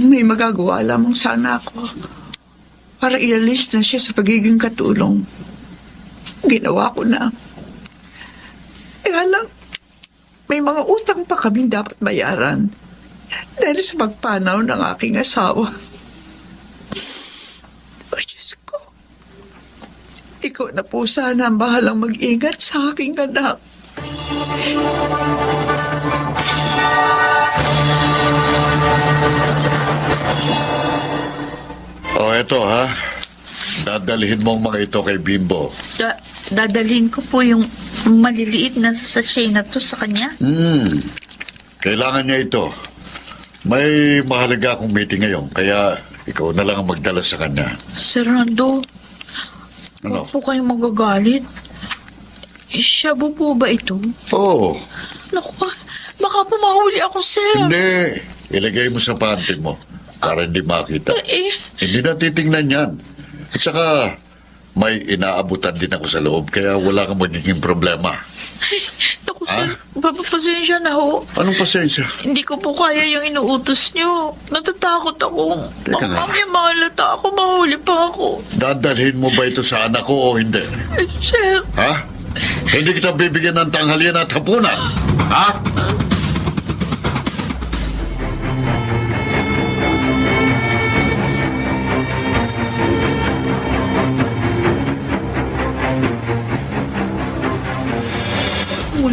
S6: May magagawa lamang sana ako para ialis na siya sa pagiging katulong. Ginawa ko na. Kaya lang, may mga utang pa kami dapat bayaran dahil sa pagpanaw ng aking asawa. Oh, Diyos ko. Ikaw na po sana ang bahalang mag-ingat sa aking anak.
S7: Eto ha. Dadalhin mo ang mga ito kay Bimbo.
S13: Dadalhin ko po yung maliliit na sachet na to sa kanya.
S7: Kailangan niya ito. May mahalaga akong meeting ngayon, kaya ikaw na lang ang magdala sa kanya.
S13: Sir Rando,
S7: Ano?
S13: huwag po kayong magagalit. Siya po ba ito?
S7: Oo.
S13: Naku, baka po mahuli ako, sir.
S7: Hindi. Ilagay mo sa panty mo para hindi makita. Hindi na titingnan yan. At saka, may inaabutan din ako sa loob, kaya wala kang magiging problema.
S13: Naku, sir, pasensya na ho.
S7: Anong pasensya?
S13: Hindi ko po kaya yung inuutos niyo. Natatakot ako.
S7: Teka nga.
S13: Mamaya mahalata ako, mahuli pa ako.
S7: Dadalhin mo ba ito sa anak ko o hindi?
S13: Sir,
S7: Ha? Hindi kita bibigyan ng tanghalian at hapunan. Ha?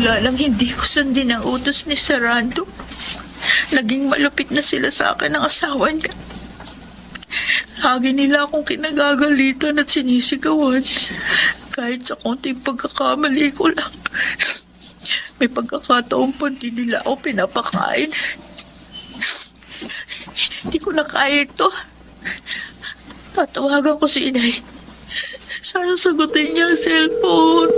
S13: simula lang hindi ko sundin ang utos ni Sarando, naging malupit na sila sa akin ng asawa niya. Lagi nila akong kinagagalitan at sinisigawan. Kahit sa konting pagkakamali ko lang. May pagkakataon pa din nila ako pinapakain. Hindi ko na kaya ito. Tatawagan ko si Inay. Sana sagutin niya ang cellphone.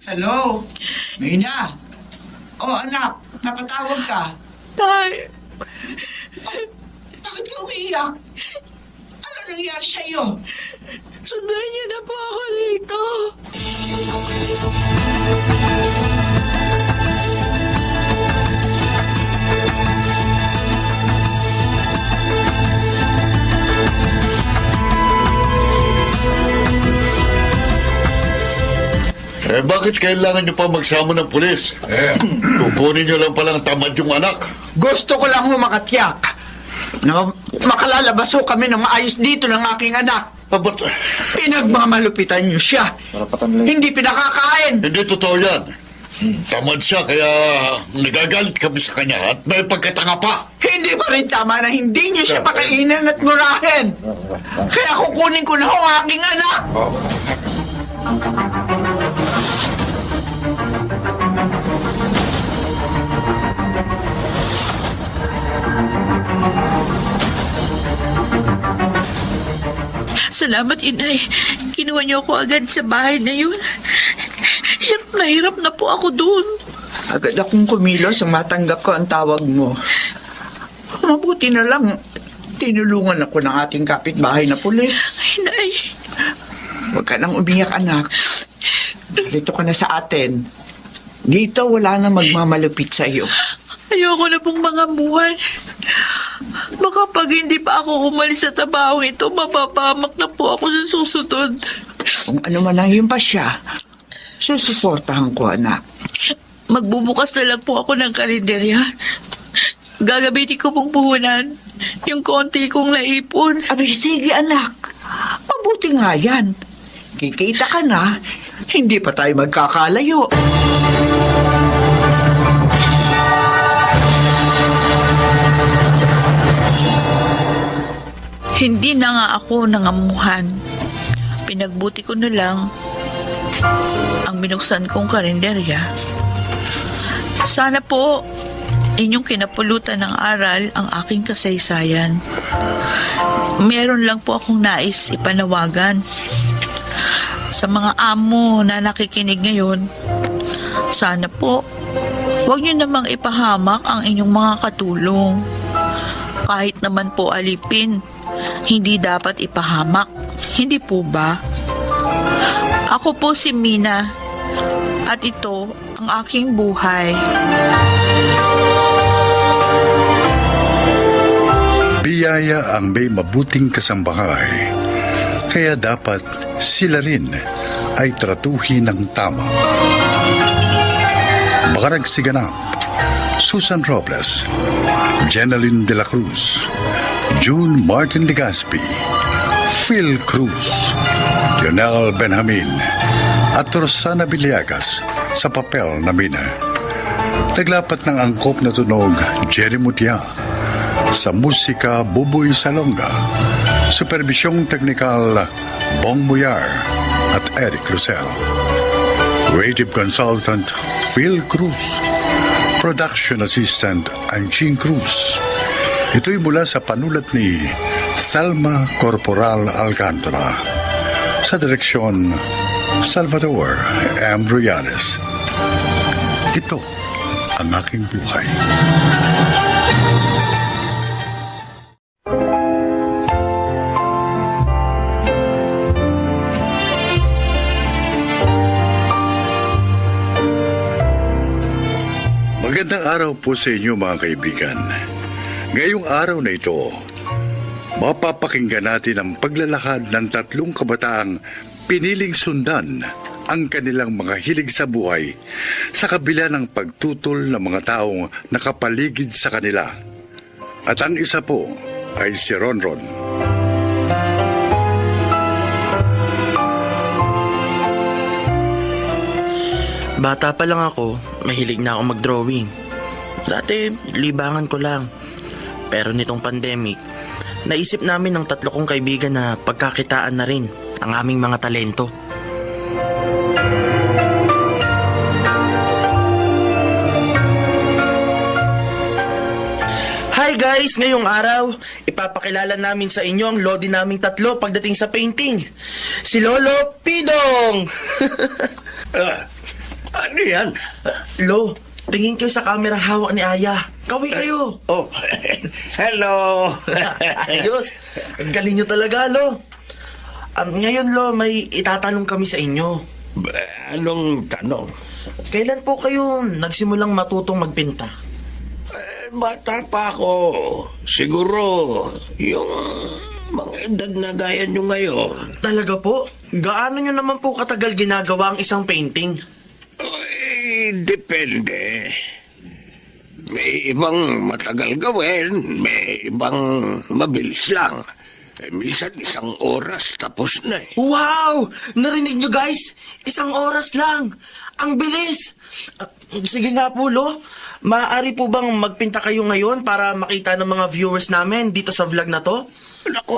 S6: Hello? Mina? Oh, anak, napatawag ka.
S13: Tay,
S6: Bakit ka umiiyak? Ano nangyari sa'yo?
S13: sundan niyo na po ako rito.
S7: Bakit kailangan nyo pa magsama ng pulis? Kukunin nyo lang palang tamad yung anak.
S6: Gusto ko lang humakatyak na makalalabas ho kami ng maayos dito ng aking anak.
S7: Ba't
S6: Pinagmamalupitan niyo siya. Hindi pinakakain.
S7: hindi totoo yan? Tamad siya, kaya nagagalit kami sa kanya at may pagkatanga pa.
S6: Hindi pa rin tama na hindi niyo siya pakainin at murahin. Kaya kukunin ko na ho ang aking anak.
S13: Salamat, Inay. Kinuha niyo ako agad sa bahay na yun. Hirap na po ako doon.
S6: Agad akong kumilos ang matanggap ko ang tawag mo. Mabuti na lang, tinulungan ako ng ating kapitbahay na pulis.
S13: Inay,
S6: Huwag ka nang umiyak, anak. Dito ka na sa atin. Dito wala na magmamalupit sa iyo.
S13: ayoko na pong mga buwan. Baka pag hindi pa ako umalis sa tabahong ito, mapapahamak na po ako sa susunod.
S6: Kung ano man ang iyong pasya, susuportahan ko, anak.
S13: Magbubukas na lang po ako ng karinderya. Gagamitin ko pong puhunan yung konti kong naipon.
S6: Abay, sige, anak. Mabuti nga yan. Kikita ka na, hindi pa tayo magkakalayo.
S13: Hindi na nga ako nangamuhan. Pinagbuti ko na lang ang binuksan kong karinderya. Sana po inyong kinapulutan ng aral ang aking kasaysayan. Meron lang po akong nais ipanawagan. Sa mga amo na nakikinig ngayon, sana po huwag niyo namang ipahamak ang inyong mga katulong. Kahit naman po alipin, hindi dapat ipahamak. Hindi po ba? Ako po si Mina at ito ang aking buhay.
S1: Biyaya ang may mabuting kasambahay, kaya dapat sila rin ay tratuhin ng tama. Makarag Siganap, Susan Robles, Jeneline de la Cruz, June Martin Legaspi, Phil Cruz, Lionel Benjamin, at Rosana Villegas sa papel na Mina. Naglapat ng angkop na tunog Jerry Mutia, sa musika Buboy Salonga, supervisyong teknikal Bong Muyar at Eric Lucel, creative consultant Phil Cruz, production assistant Anching Cruz. Ito'y mula sa panulat ni Salma Corporal Alcantara, sa direksyon Salvador M. Ruyanes. Ito ang aking buhay. Magandang araw po sa inyo mga kaibigan. Ngayong araw na ito, mapapakinggan natin ang paglalakad ng tatlong kabataang piniling sundan ang kanilang mga hilig sa buhay sa kabila ng pagtutol ng mga taong nakapaligid sa kanila. At ang isa po ay si Ronron.
S15: Bata pa lang ako, mahilig na ako mag-drawing. Dati, libangan ko lang. Pero nitong pandemic, naisip namin ng 3 kong kaibigan na pagkakitaan na rin ang aming mga talento. Hi guys! Ngayong araw, ipapakilala namin sa inyo ang lodi naming 3 pagdating sa painting. Si Lolo Pidong!
S14: Ano yan?
S15: Lo, tingin kayo sa kamerang hawak ni Aya. Kaway kayo!
S14: Oh, hello!
S15: Ayos! Ang galing nyo talaga, Lo. Ngayon, Lo, may itatanong kami sa inyo.
S14: Anong tanong?
S15: Kailan po kayo nagsimulang matutong magpinta?
S14: Bata pa ako. Siguro, yung mga edad na gaya nyo ngayon.
S15: Talaga po? Gaano nyo naman po katagal ginagawa ang isang painting?
S14: Ay, depende. May ibang matagal gawin, may ibang mabilis lang. Minsan 1 oras tapos na eh.
S15: Wow! Narinig nyo guys? 1 oras lang. Ang bilis! Sige nga po, Lo. Maaari po bang magpinta kayo ngayon para makita ng mga viewers namin dito sa vlog na to?
S14: Naku,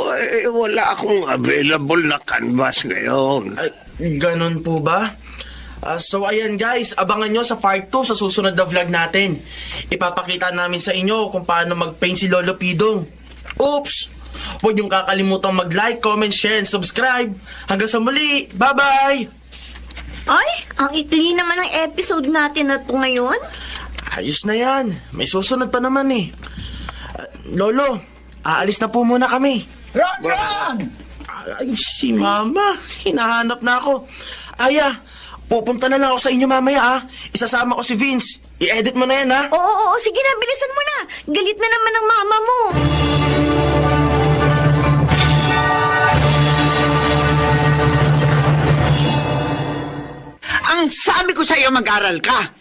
S14: wala akong available na canvas ngayon.
S15: Ay, ganun po ba? So ayan guys, abangan nyo sa part 2 sa susunod na vlog natin. Ipapakita namin sa inyo kung paano mag-paint si Lolo Pidong. Oops! Huwag niyong kakalimutan mag-like, comment, share, and subscribe. Hanggang sa muli. Bye-bye!
S4: Ay, ang ikli naman ng episode natin na to ngayon.
S15: Ayos na yan. May susunod pa naman eh. Lolo, aalis na po muna kami.
S10: Ron!
S15: Ay, si Mama. Hinahanap na ako. Aya, pupunta na lang ako sa inyo mamaya ah. Isasama ko si Vince. I-edit mo na yan ah.
S4: Oo, sige na, bilisan mo na. Galit na naman ang mama mo.
S6: Ang sabi ko sa iyo, mag-aral ka.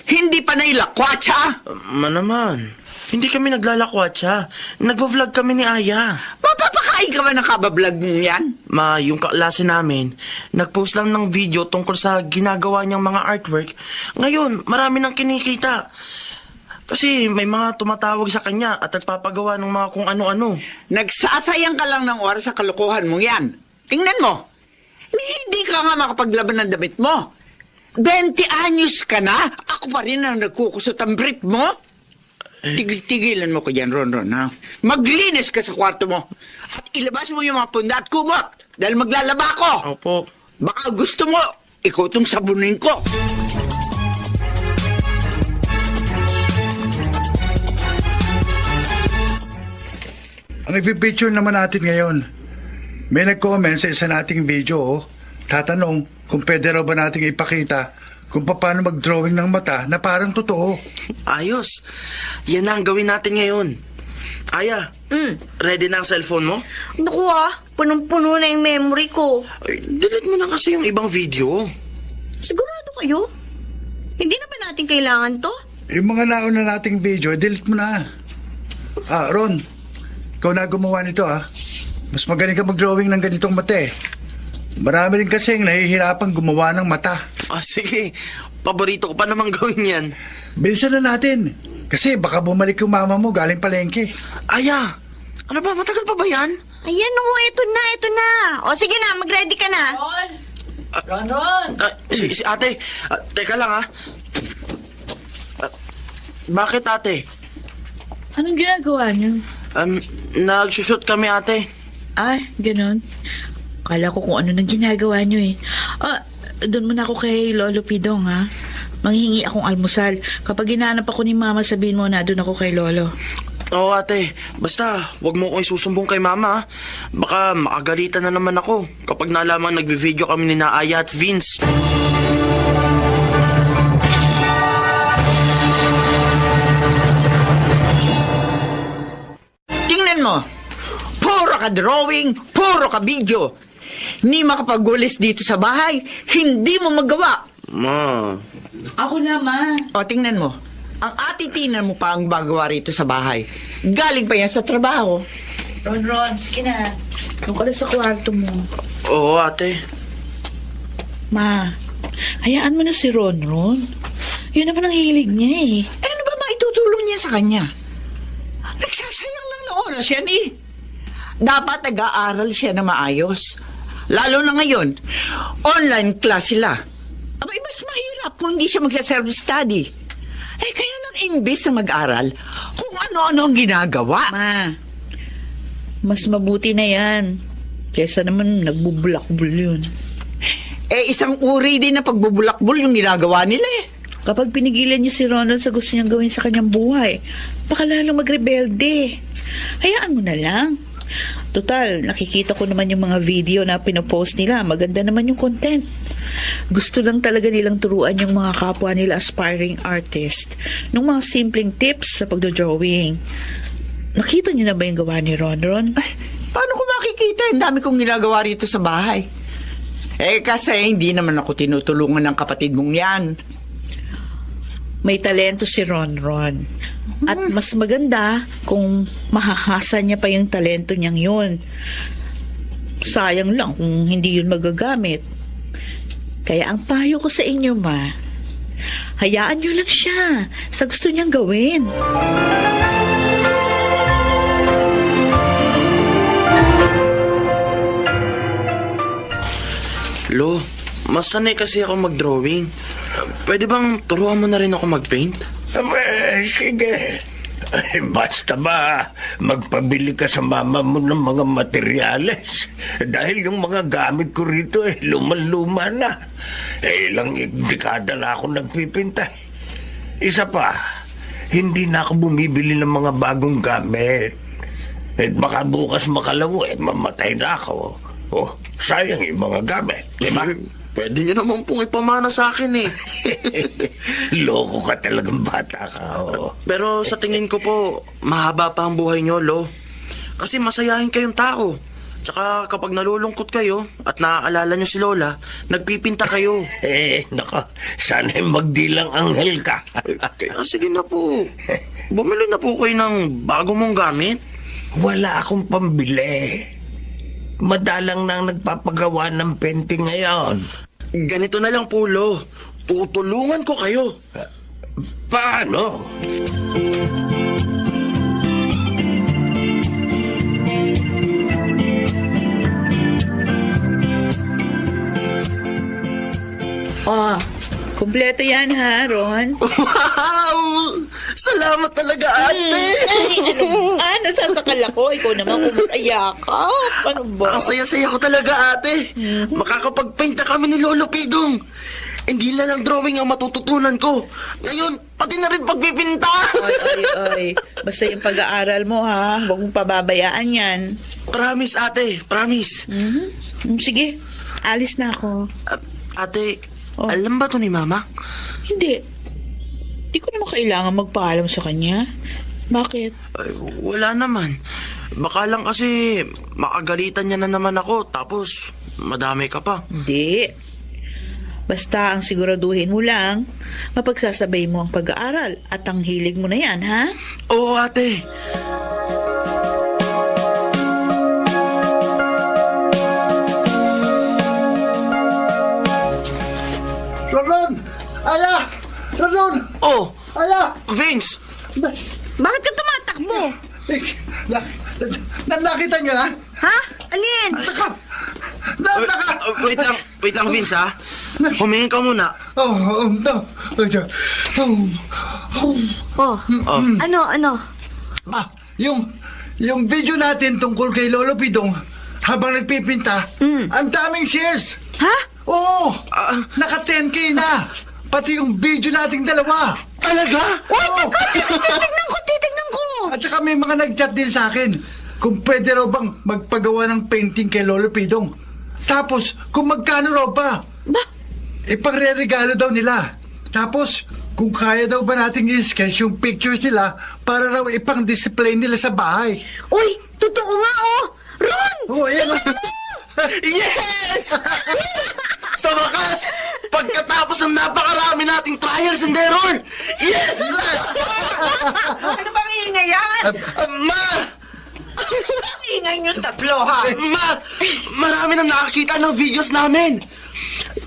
S6: Hindi pa nailakwatsa.
S15: Naman. Hindi kami naglalakwatsa. Nagvo-vlog kami ni Aya.
S6: Mapapakain ka ba ng kabablog mo yan?
S15: Ma, yung kaklase namin, nag-post lang ng video tungkol sa ginagawa niyang mga artwork. Ngayon, marami nang kinikita. Kasi may mga tumatawag sa kanya at nagpapagawa ng mga kung ano-ano.
S6: Nagsasayang ka lang ng oras sa kalokohan mo yan. Tingnan mo. Hindi ka nga makapaglaban ng damit mo. 20 anyos ka na? Ako pa rin ang nagkukusot ang brief mo? Tigil-tigilan mo ko dyan, Ron, ha? Maglinis ka sa kwarto mo. At ilabas mo yung mga punda at kumot. Dahil maglalaba ko.
S15: Opo.
S6: Baka gusto mo, ikaw itong sabunin ko.
S1: Ang ipipicture naman natin ngayon. May nag-comment sa isa nating video, oh. Tatanong kung pwede raw ba nating ipakita kung paano mag-drawing ng mata na parang totoo.
S15: Ayos. Yan na ang gawin natin ngayon. Aya, ready na ang cellphone mo?
S4: Naku punong-puno na yung memory ko.
S15: Ay, delete mo na kasi yung ibang video.
S4: Sigurado kayo? Hindi na ba natin kailangan to?
S1: Yung mga nauna nating video, delete mo na. Ron, ikaw na gumawa nito Mas magaling ka mag-drawing ng ganitong mata eh. Marami rin kasing nahihirapang gumawa ng mata.
S15: Sige. Paborito ko pa namang gawin yan.
S1: Bilisan na natin. Kasi baka bumalik yung mama mo galing palengke.
S15: Aya, ano ba? Matagal pa ba yan?
S4: Ayan ito na. O sige na, mag-ready ka na.
S10: Ron!
S15: Si ate, teka lang bakit ate?
S13: Anong ginagawa niyo?
S15: Nagsushoot kami ate.
S13: Ganon. Kala ko kung ano nang ginagawa niyo eh. Doon muna ako kay Lolo Pidong ha. Manghingi akong almusal. Kapag hinahanap ako ni Mama, sabihin mo na doon ako kay Lolo.
S15: Oo ate, basta wag mo ko isusumbong kay Mama. Baka makagalitan na naman ako kapag nalaman nagbe-video kami ni Aya at Vince.
S6: Tingnan mo. Puro ka drawing, puro ka video. Ni makapagwalis dito sa bahay, hindi mo magawa.
S15: Ma.
S13: Ako na, Ma.
S6: O, tingnan mo. Ang atitinan mo pa ang bagawa rito sa bahay. Galing pa yan sa trabaho.
S13: Ron, sige na. Doon ka na sa kwarto mo.
S15: Oo ate.
S13: Ma, Hayaan mo na si Ron. Yun naman ang hilig niya eh.
S6: Ano ba maitutulong niya sa kanya? Nagsasayang lang ng oras yan eh. Dapat nag-aaral siya na maayos. Lalo na ngayon, online class sila. Abay, mas mahirap kung hindi siya magsa-self-study. Eh, kaya lang imbes na mag-aral, kung ano-ano ang ginagawa.
S13: Ma, mas mabuti na yan. Kesa naman nagbubulakbul yun.
S6: Eh, isang uri din na pagbubulakbol yung ginagawa nila eh.
S13: Kapag pinigilan niyo si Ronald sa gusto niyang gawin sa kanyang buhay, baka lalong magrebelde. Hayaan mo na lang. Total, nakikita ko naman yung mga video na pinopost nila. Maganda naman yung content. Gusto lang talaga nilang turuan yung mga kapwa nila aspiring artist ng mga simpleng tips sa pagdodrawing. Nakita niyo na ba yung gawa ni Ron?
S6: Ay, paano ko makikita? Ang dami kong ginagawa rito sa bahay. Eh, kasi hindi naman ako tinutulungan ng kapatid mong yan.
S13: May talento si Ron. At mas maganda kung mahahasa niya pa yung talento niyang yun. Sayang lang kung hindi yun magagamit. Kaya ang payo ko sa inyo, Ma, hayaan niyo lang siya sa gusto niyang gawin.
S15: Lo, mas sanay kasi ako mag-drawing. Pwede bang turuan mo na rin ako mag-paint?
S14: Sige. Ay, basta ba magpabili ka sa mama mo ng mga materyales? Dahil yung mga gamit ko rito luma-luma na. Ilang dekada na ako nagpipinta. Isa pa, hindi na ako bumibili ng mga bagong gamit. At baka bukas makalawo mamatay na ako. Oh, sayang yung mga gamit, di ba?
S15: Pwede niyo naman pong ipamana sa akin eh.
S14: Loko ka talagang bata ka, oh.
S15: Pero sa tingin ko po, mahaba pa ang buhay niyo, Lo. Kasi masayahin kayong tao. Tsaka kapag nalulungkot kayo at naaalala niyo si Lola, nagpipinta kayo.
S14: Nako, sana'y magdilang anghel ka.
S15: Kaya sige na po. Bumili na po kayo ng bago mong gamit.
S14: Wala akong pambili. Madalang nang nagpapagawa ng painting ngayon.
S15: Ganito na lang po, Lo. Tutulungan ko kayo.
S14: Paano?
S13: Oh, kumpleto yan ha, Ron?
S15: Wow! Salamat talaga, ate!
S13: Nasasakal ako. Ikaw naman kumutaya ka. Paano ba?
S15: Ang saya-saya ko talaga, ate. Makakapag-paint na kami ni Lolo Pidong. Hindi na lang drawing ang matututunan ko. Ngayon, pati na rin pagpipinta.
S13: Ay. Basta yung pag-aaral mo, ha? Huwag mong pababayaan yan.
S15: Promise, ate. Promise.
S13: Sige, alis na ako.
S15: Ate, alam ba to ni Mama?
S13: Hindi. Hindi ko naman kailangan magpaalam sa kanya. Bakit?
S15: Ay, wala naman. Baka lang kasi makagalitan niya na naman ako, tapos madami ka pa.
S13: Hindi. Basta ang siguraduhin mo lang, mapagsasabay mo ang pag-aaral at ang hilig mo na yan, ha?
S15: Oo, ate.
S14: Ron! Ala! Ron!
S15: Oh,
S14: Ala!
S15: Vince!
S10: Bakit ka tumatakbo?
S14: Nakita niyo na?
S10: Ha? Alin?
S15: Wait lang, Vince, ha? Humingin ka muna.
S10: Ano?
S14: Yung video natin tungkol kay Lolo Pidong habang nagpipinta, ang daming shares.
S10: Ha?
S14: Oo! Naka 10K na! Pati yung video nating dalawa!
S15: Talaga?
S14: Oo!
S10: Titignan ko!
S14: At saka may mga nag-chat din sa akin kung pwede raw bang magpagawa ng painting kay Lolo Pidong. Tapos, kung magkano raw ba?
S10: Ba?
S14: Ipagre-regalo daw nila. Tapos, kung kaya daw ba nating i-sketch yung pictures nila para raw ipang-display nila sa bahay.
S10: Uy, totoo nga oh! Ron!
S14: Oo, yan.
S15: Yes! Sa wakas, pagkatapos ng napakarami nating trials and error, yes!
S6: Ano bang ingay yan?
S15: Ma!
S6: Ang ingay niyong tatlo, ha?
S15: Ma! Marami nang nakakita ng videos namin.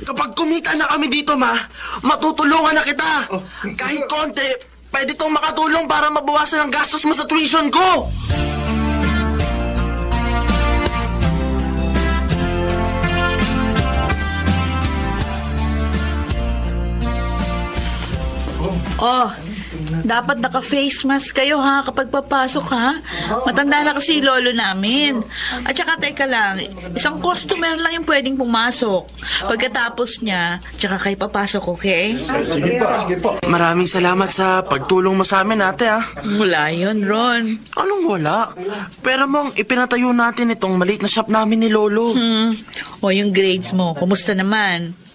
S15: Kapag kumita na kami dito, ma, matutulungan na kita. Kahit konti, pwede tong makatulong para mabawasan ang gastos mo sa tuition ko.
S13: Oh, dapat naka-face mask kayo ha kapag papasok ha. Matanda na kasi lolo namin. At saka teka lang, isang customer lang yung pwedeng pumasok. Pagkatapos niya, tsaka kayo papasok, okay?
S1: Sige po.
S15: Maraming salamat sa pagtulong mo sa amin, ate, ha.
S13: Wala yun, Ron.
S15: Anong wala? Pero mong ipinatayo natin itong maliit na shop namin ni Lolo.
S13: O yung grades mo, kumusta naman?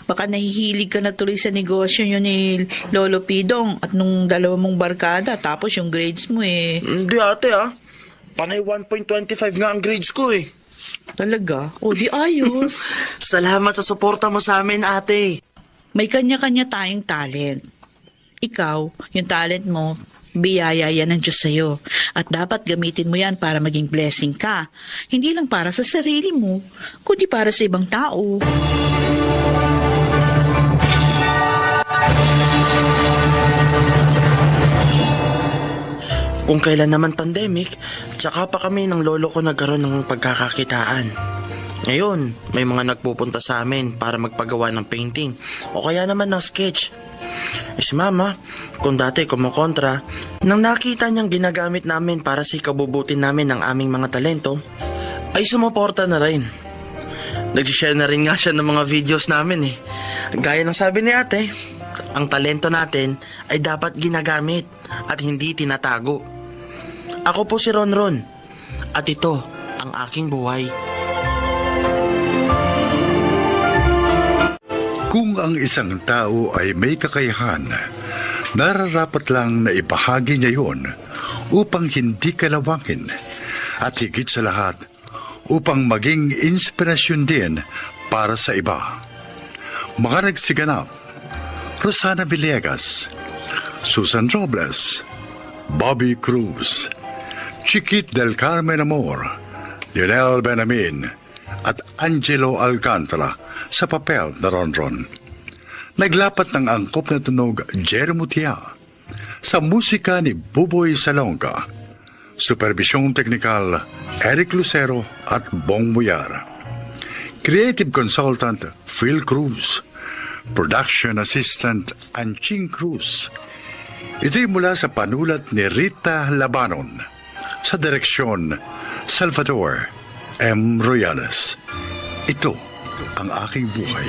S13: Baka nahihilig ka na tuloy sa negosyo yun ni Lolo Pidong at nung dalawa mong barkada, tapos yung grades mo eh.
S15: Hindi, ate, ha. Panay 1.25 nga ang grades ko, eh.
S13: Talaga? O di ayos.
S15: Salamat sa suporta mo sa amin, ate.
S13: May kanya-kanya tayong talent. Ikaw, yung talent mo, biyaya yan ng Diyos sa'yo. At dapat gamitin mo yan para maging blessing ka. Hindi lang para sa sarili mo, kundi para sa ibang tao.
S15: Kung kailan naman pandemic, tsaka pa kami ng lolo ko nagkaroon ng pagkakakitaan. Ngayon, may mga nagpupunta sa amin para magpagawa ng painting o kaya naman ng sketch. Si mama, kung dati kumukontra, nang nakita niyang ginagamit namin para sa ikabubutin namin ng aming mga talento, ay sumuporta na rin. Nag-share na rin nga siya ng mga videos namin eh. Gaya ng sabi ni ate, ang talento natin ay dapat ginagamit at hindi tinatago. Ako po si Ronron at ito ang aking buhay.
S1: Kung ang isang tao ay may kakayahan, nararapat lang na ibahagi niya yon upang hindi kalawangin at higit sa lahat upang maging inspirasyon din para sa iba. Mga nagsiganap: Rosana Villegas, Susan Robles, Bobby Cruz, Chiquit del Carmen Amor, Lionel Benamin, at Angelo Alcantara sa papel na Ronron. Naglapat ng angkop na tunog Jerry Mutia, sa musika ni Buboy Salonga, supervisyong teknikal Eric Lucero at Bong Muyar, creative consultant Phil Cruz, production assistant Anching Cruz. Ito'y mula sa panulat ni Rita Labanon, sa direksyon Salvador M. Royales. Ito ang aking buhay.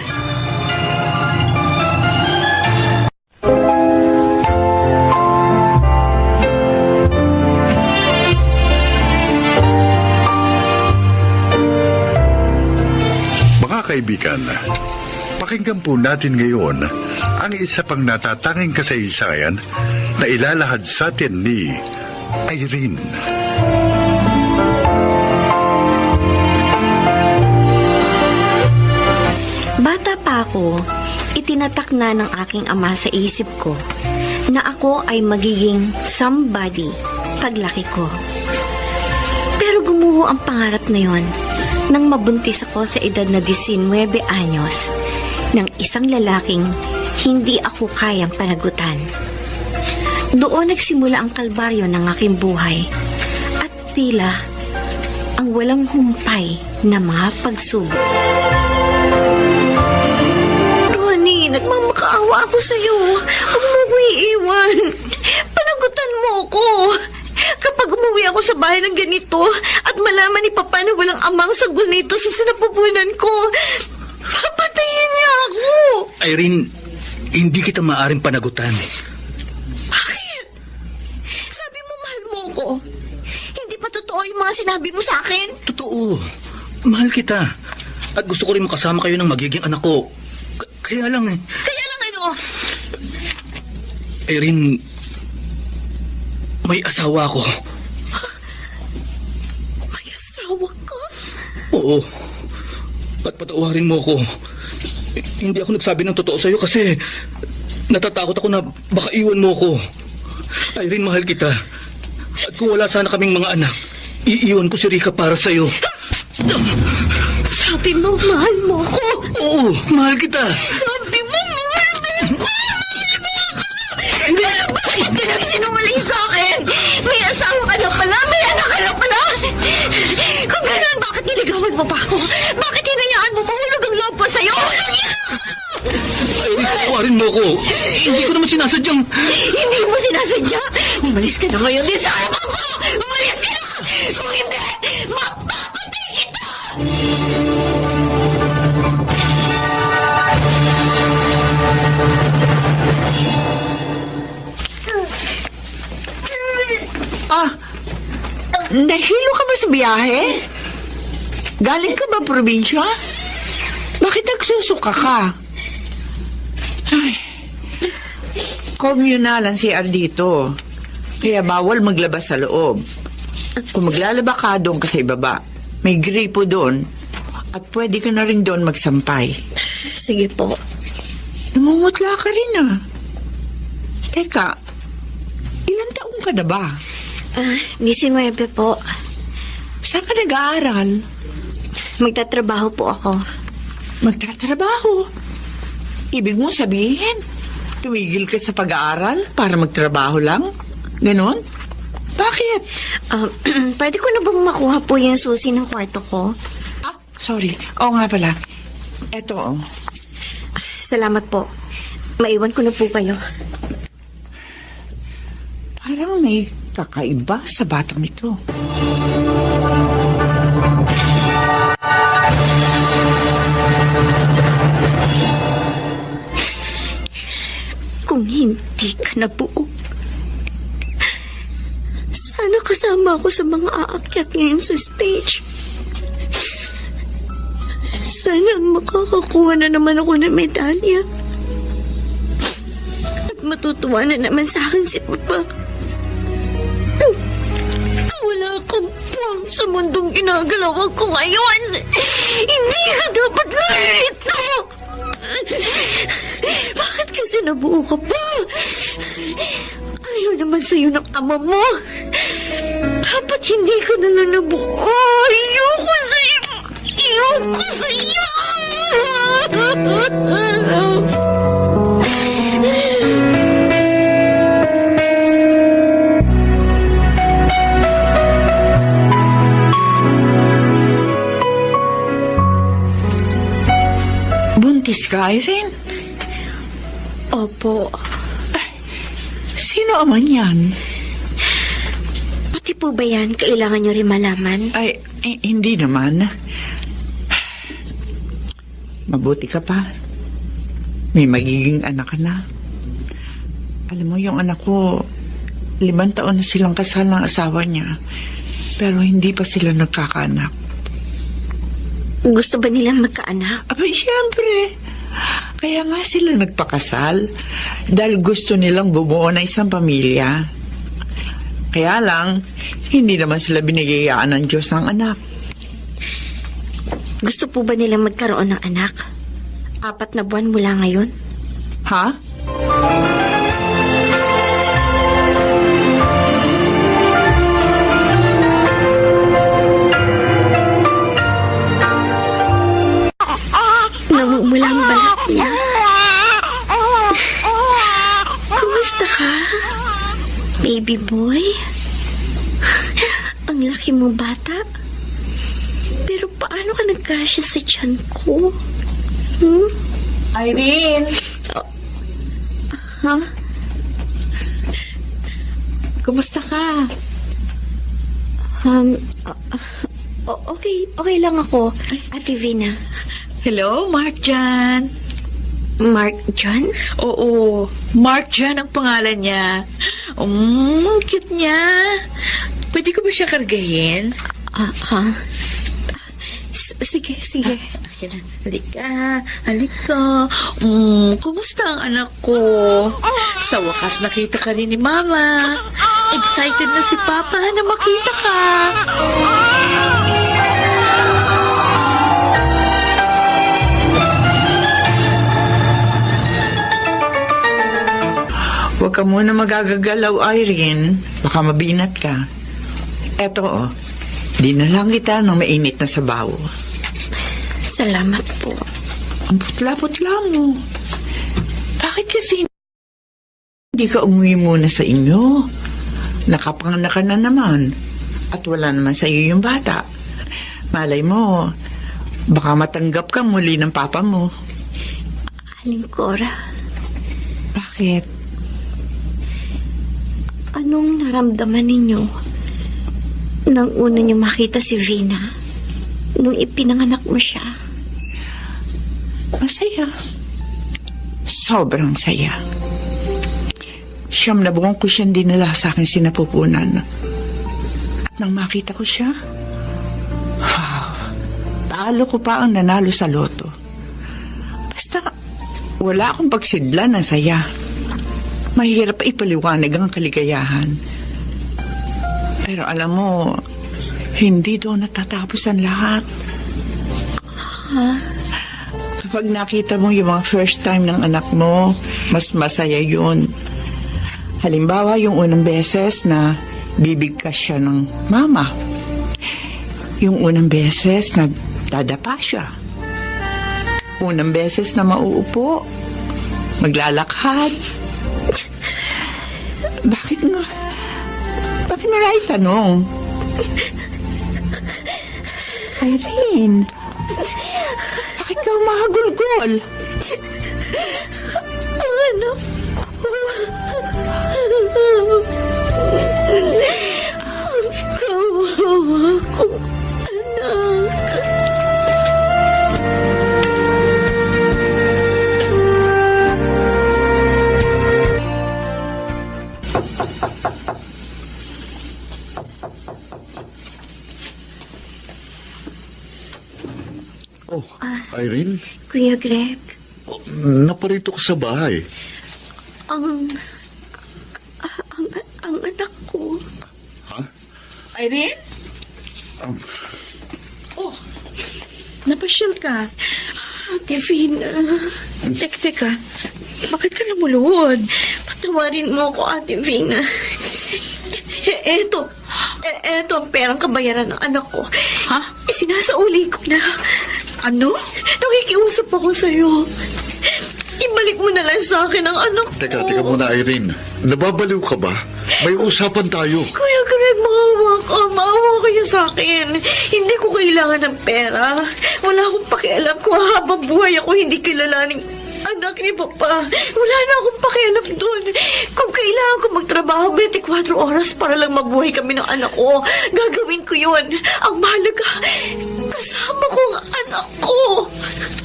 S1: Mga kaibigan, pakinggan po natin ngayon ang isa pang natatanging kasaysayan na ilalahad sa atin ni Irene.
S16: Bata pa ako, itinatak na ng aking ama sa isip ko na ako ay magiging somebody paglaki ko. Pero gumuho ang pangarap na yon nang mabuntis ako sa edad na 19 anyos ng isang lalaking hindi ako kayang panagutan. Doon nagsimula ang kalbaryo ng aking buhay at tila ang walang humpay na mga pagsubok. Ronnie, nagmamakaawa ako sa'yo. Huwag mo ko iiwan. Panagutan mo ko. Kapag umuwi ako sa bahay ng ganito at malaman ni Papa na walang amang sanggol nito sa sinapupunan ko, papatayin niya ako.
S5: Irene, hindi kita maaaring panagutan.
S16: Bakit? Sabi mo mahal mo ko. Hindi pa totoo yung mga sinabi mo sa akin?
S5: Totoo. Mahal kita. At gusto ko rin makasama kayo ng magiging anak ko. Kaya lang eh.
S16: Kaya lang ano?
S5: Irene, may asawa ako.
S16: May asawa ka?
S5: Oo. At patawarin mo ako. Hindi ako nagsabi ng totoo sa'yo kasi natatakot ako na baka iwan mo ako. Irene, mahal kita. At kung wala sana kaming mga anak, iiwan ko si Rika para sa'yo.
S16: Sabi mo, mahal mo ako.
S5: Oo, mahal kita.
S16: Sabi mo, mahal mo ako. Pero bakit ka nagsinungaling sa akin? May asawa ka na pala, may anak ka na pala. Kung gano'n, bakit niligawan mo pa ako? Bakit hinayaan mo mahulog ang loob ko sa'yo? Walang yan!
S5: Ay, tawarin mo ko. Hindi ko naman sinasadyang...
S16: Hindi mo sinasadya. Umalis ka na ngayon din sa harapan ko. Umalis ka na. Kung hindi, mapapatay kita.
S6: Nahilo ka ba sa biyahe? Galing ka ba probinsya? Bakit nagsusuka ka? Ay, communal ang CR dito. Kaya bawal maglabas sa loob. Kung maglalaba ka, doon ka sa ibaba. May gripo doon. At pwede ka na rin doon magsampay.
S16: Sige po.
S6: Namumutla ka rin ah. Teka, ilang taong ka na ba?
S16: 19 po.
S6: Saan ka nag-aaral?
S16: Magtatrabaho po ako.
S6: Magtatrabaho? Ibig mong sabihin, tumigil ka sa pag-aaral para magtrabaho lang? Ganon? Bakit?
S16: Pwede ko na bang makuha po yung susi ng kwarto ko?
S6: Sorry. Oo nga pala. Eto, oh.
S16: Salamat po. Maiwan ko na po kayo.
S6: Parang may kakaiba sa batang ito.
S16: Kung hindi ka nabuo, sana kasama ako sa mga aakyat ngayon sa stage. Sana makakakuha na naman ako ng medalya. At matutuwa na naman sa akin si Papa. Wala kang puwang sa mundong ginagalawan ko ngayon. Hindi ka dapat narito. Bakit kasi nabuo ka pa? Ayaw naman sa'yo ng ama mo. Dapat hindi ka na lang nabuo. Ayoko sa'yo. Ayoko sa'yo.
S6: Buntis ka, Irene?
S16: Opo.
S6: Sino aman yan?
S16: Pati po ba yan kailangan nyo rin malaman?
S6: Ay, hindi naman. Mabuti ka pa. May magiging anak ka na. Alam mo, yung anak ko, 5 taon na silang kasal ng asawa niya. Pero hindi pa sila nagkakaanak.
S16: Gusto ba nilang magkaanak?
S6: Abay, siyempre. Kaya nga sila nagpakasal. Dahil gusto nilang bumuo na isang pamilya. Kaya lang, hindi naman sila binigayaan ng Diyos ng anak.
S16: Gusto po ba nilang magkaroon ng anak? 4 na buwan mula ngayon?
S6: Ha?
S16: Namumula ang balat niya. Kumusta ka? Baby boy? Ang laki mo bata. Pero paano ka nagkasya sa tiyan ko?
S13: Irene!
S16: Ha?
S13: Kumusta ka?
S16: Okay lang ako, Ate Vina.
S13: Hello, Mark Jan.
S16: Mark Jan?
S13: Oo, Mark Jan ang pangalan niya. Cute niya. Pwede ko ba siya kargahin?
S16: Sige.
S13: Halika. Kumusta ang anak ko? Sa wakas nakita ka rin ni Mama. Excited na si Papa na makita ka.
S6: Huwag ka muna magagagalaw, Irene. Baka mabinat ka. Eto, dinala kita ng mainit na sabaw.
S16: Salamat po.
S6: Ang putla-putla mo. Bakit kasi hindi ka umuwi muna sa inyo? Nakapanganak ka na naman. At wala naman sa iyo yung bata. Malay mo, baka matanggap ka muli ng papa mo.
S16: Aling Cora,
S6: Bakit?
S16: anong naramdaman ninyo nang una niyo makita si Vina nung ipinanganak mo siya?
S6: Masaya. Sobrang saya. 9 na buwan ko siyang dinala sa aking sinapupunan. At nang makita ko siya, wow, talo ko pa ang nanalo sa loto. Basta, wala akong pagsidla ng saya. Mahirap ipaliwanag ang kaligayahan. Pero alam mo, hindi doon natatapos ang lahat. Kapag nakita mo yung mga first time ng anak mo, mas masaya yun. Halimbawa, yung unang beses na bibigkas siya ng mama. Yung unang beses na dadapa siya. Unang beses na mauupo. Maglalakad. Bakit mo na itanong? Irene, bakit ka umahagulgol?
S16: Ang anak ko. Ang kawawa ko, anak.
S7: Oh, Irene,
S16: Kuya Greg,
S7: naparito ka sa bahay.
S16: ang anak ko.
S13: Irene?
S16: Oh,
S13: Napasyal ka.
S16: Ate Vina.
S13: Teka. Bakit ka lumuluhod?
S16: Patawarin mo ako, Ate Vina. Eto ang perang kabayaran ng anak ko.
S13: Ha?
S16: Sinasauli ko na.
S13: Ano?
S16: Nakikiusap ako sa'yo. Ibalik mo na lang sa akin ang anak ko.
S7: Teka muna, Irene. Nababaliw ka ba? May usapan tayo.
S16: Kuya Greg, maawa kayo sa akin. Hindi ko kailangan ng pera. Wala akong pakialam kung habang buhay ako hindi kilalaning anak ni Papa. Wala na akong pakialam doon. Kung kailangan ko magtrabaho 24 oras para lang mabuhay kami ng anak ko, gagawin ko yun. Ang mahalaga, kasama ko ang anak ko.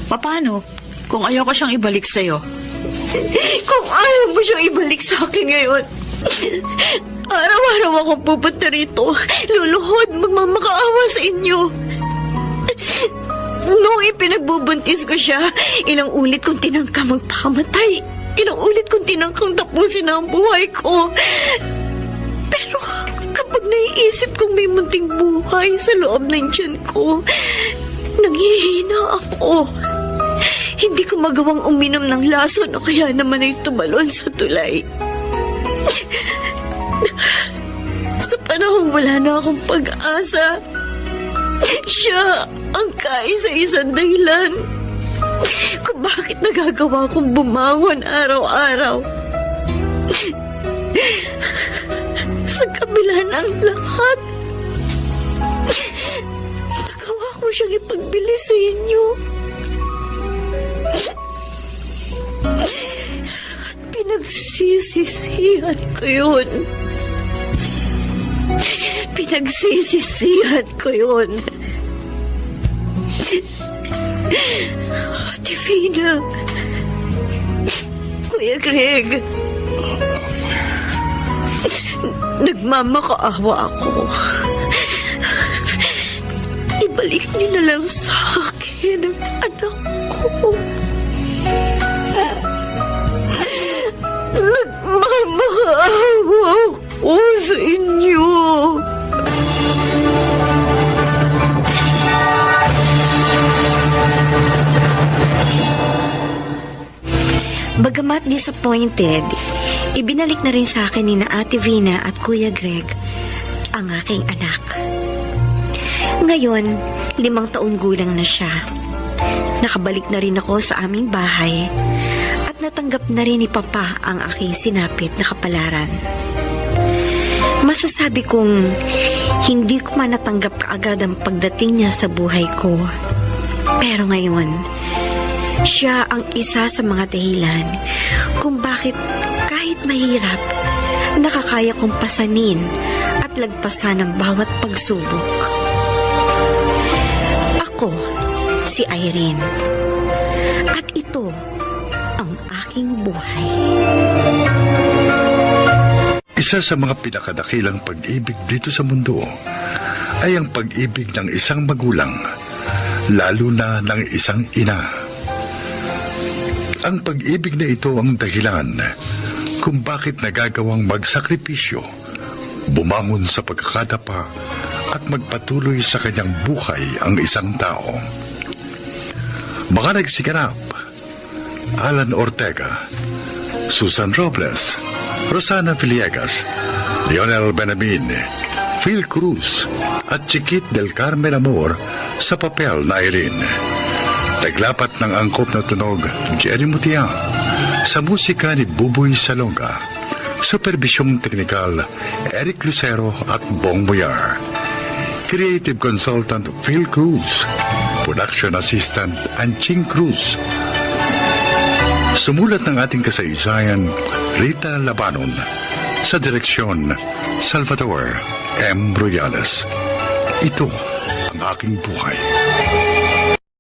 S13: Paano? Kung ayaw ko siyang ibalik sa'yo.
S16: Kung ayaw mo siyang ibalik sa akin ngayon, araw-araw akong pupunta rito, luluhod, magmamakaawa sa inyo. Noong ipinagbubuntis ko siya, ilang ulit kong tinangka magpakamatay. Ilang ulit kong tinangkang tapusin ang buhay ko. Pero kapag naiisip kong may munting buhay sa loob ng tiyan ko, nanghihina ako. Hindi ko magawang uminom ng lason o kaya naman ay tumalon sa tulay. Sa panahong wala na akong pag-asa, siya ang kaisa-isang dahilan kung bakit nagagawa kong bumangon araw-araw. Sa kabila ng lahat, nagawa ko siyang ipagbili sa inyo. At pinagsisisihan ko yun. Pinagsisisihan ko yun. Ate Vina, Kuya Greg, nagmamakaawa ako. Ibalik niyo na lang sa akin ang anak ko. Nagmamakaawa ako sa inyo. Bagamat disappointed, ibinalik na rin sa akin ni na Ate Vina at Kuya Greg ang aking anak. Ngayon, 5 taon gulang na siya. nakabalik na rin ako sa aming bahay at natanggap na rin ni Papa ang aking sinapit na kapalaran. Masasabi kong hindi ko man natanggap kaagad ang pagdating niya sa buhay ko. Pero ngayon, siya ang isa sa mga dahilan kung bakit kahit mahirap, nakakaya kong pasanin at lagpasan ang bawat pagsubok. Ako, si Irene. At ito ang aking buhay.
S1: Isa sa mga pinakadakilang pag-ibig dito sa mundo ay ang pag-ibig ng isang magulang, lalo na ng isang ina. Ang pag-ibig na ito ang dahilan kung bakit nagagawang magsakripisyo, bumangon sa pagkakadapa at magpatuloy sa kanyang buhay ang isang tao. Mga nagsiganap: Alan Ortega, Susan Robles, Rosana Villegas, Lionel Benamin, Phil Cruz at Chiquit del Carmen Amor sa papel na Irene. Taglapat ng angkop na tunog, Jerry Mutia. Sa musika ni Buboy Salonga. Supervisyong teknikal, Eric Lucero at Bong Boyar. Creative Consultant Phil Cruz. Production Assistant Anching Cruz. Sumulat ng ating kasaysayan, Rita Labanon. Sa direksyon, Salvador M. Royales. Ito ang aking buhay.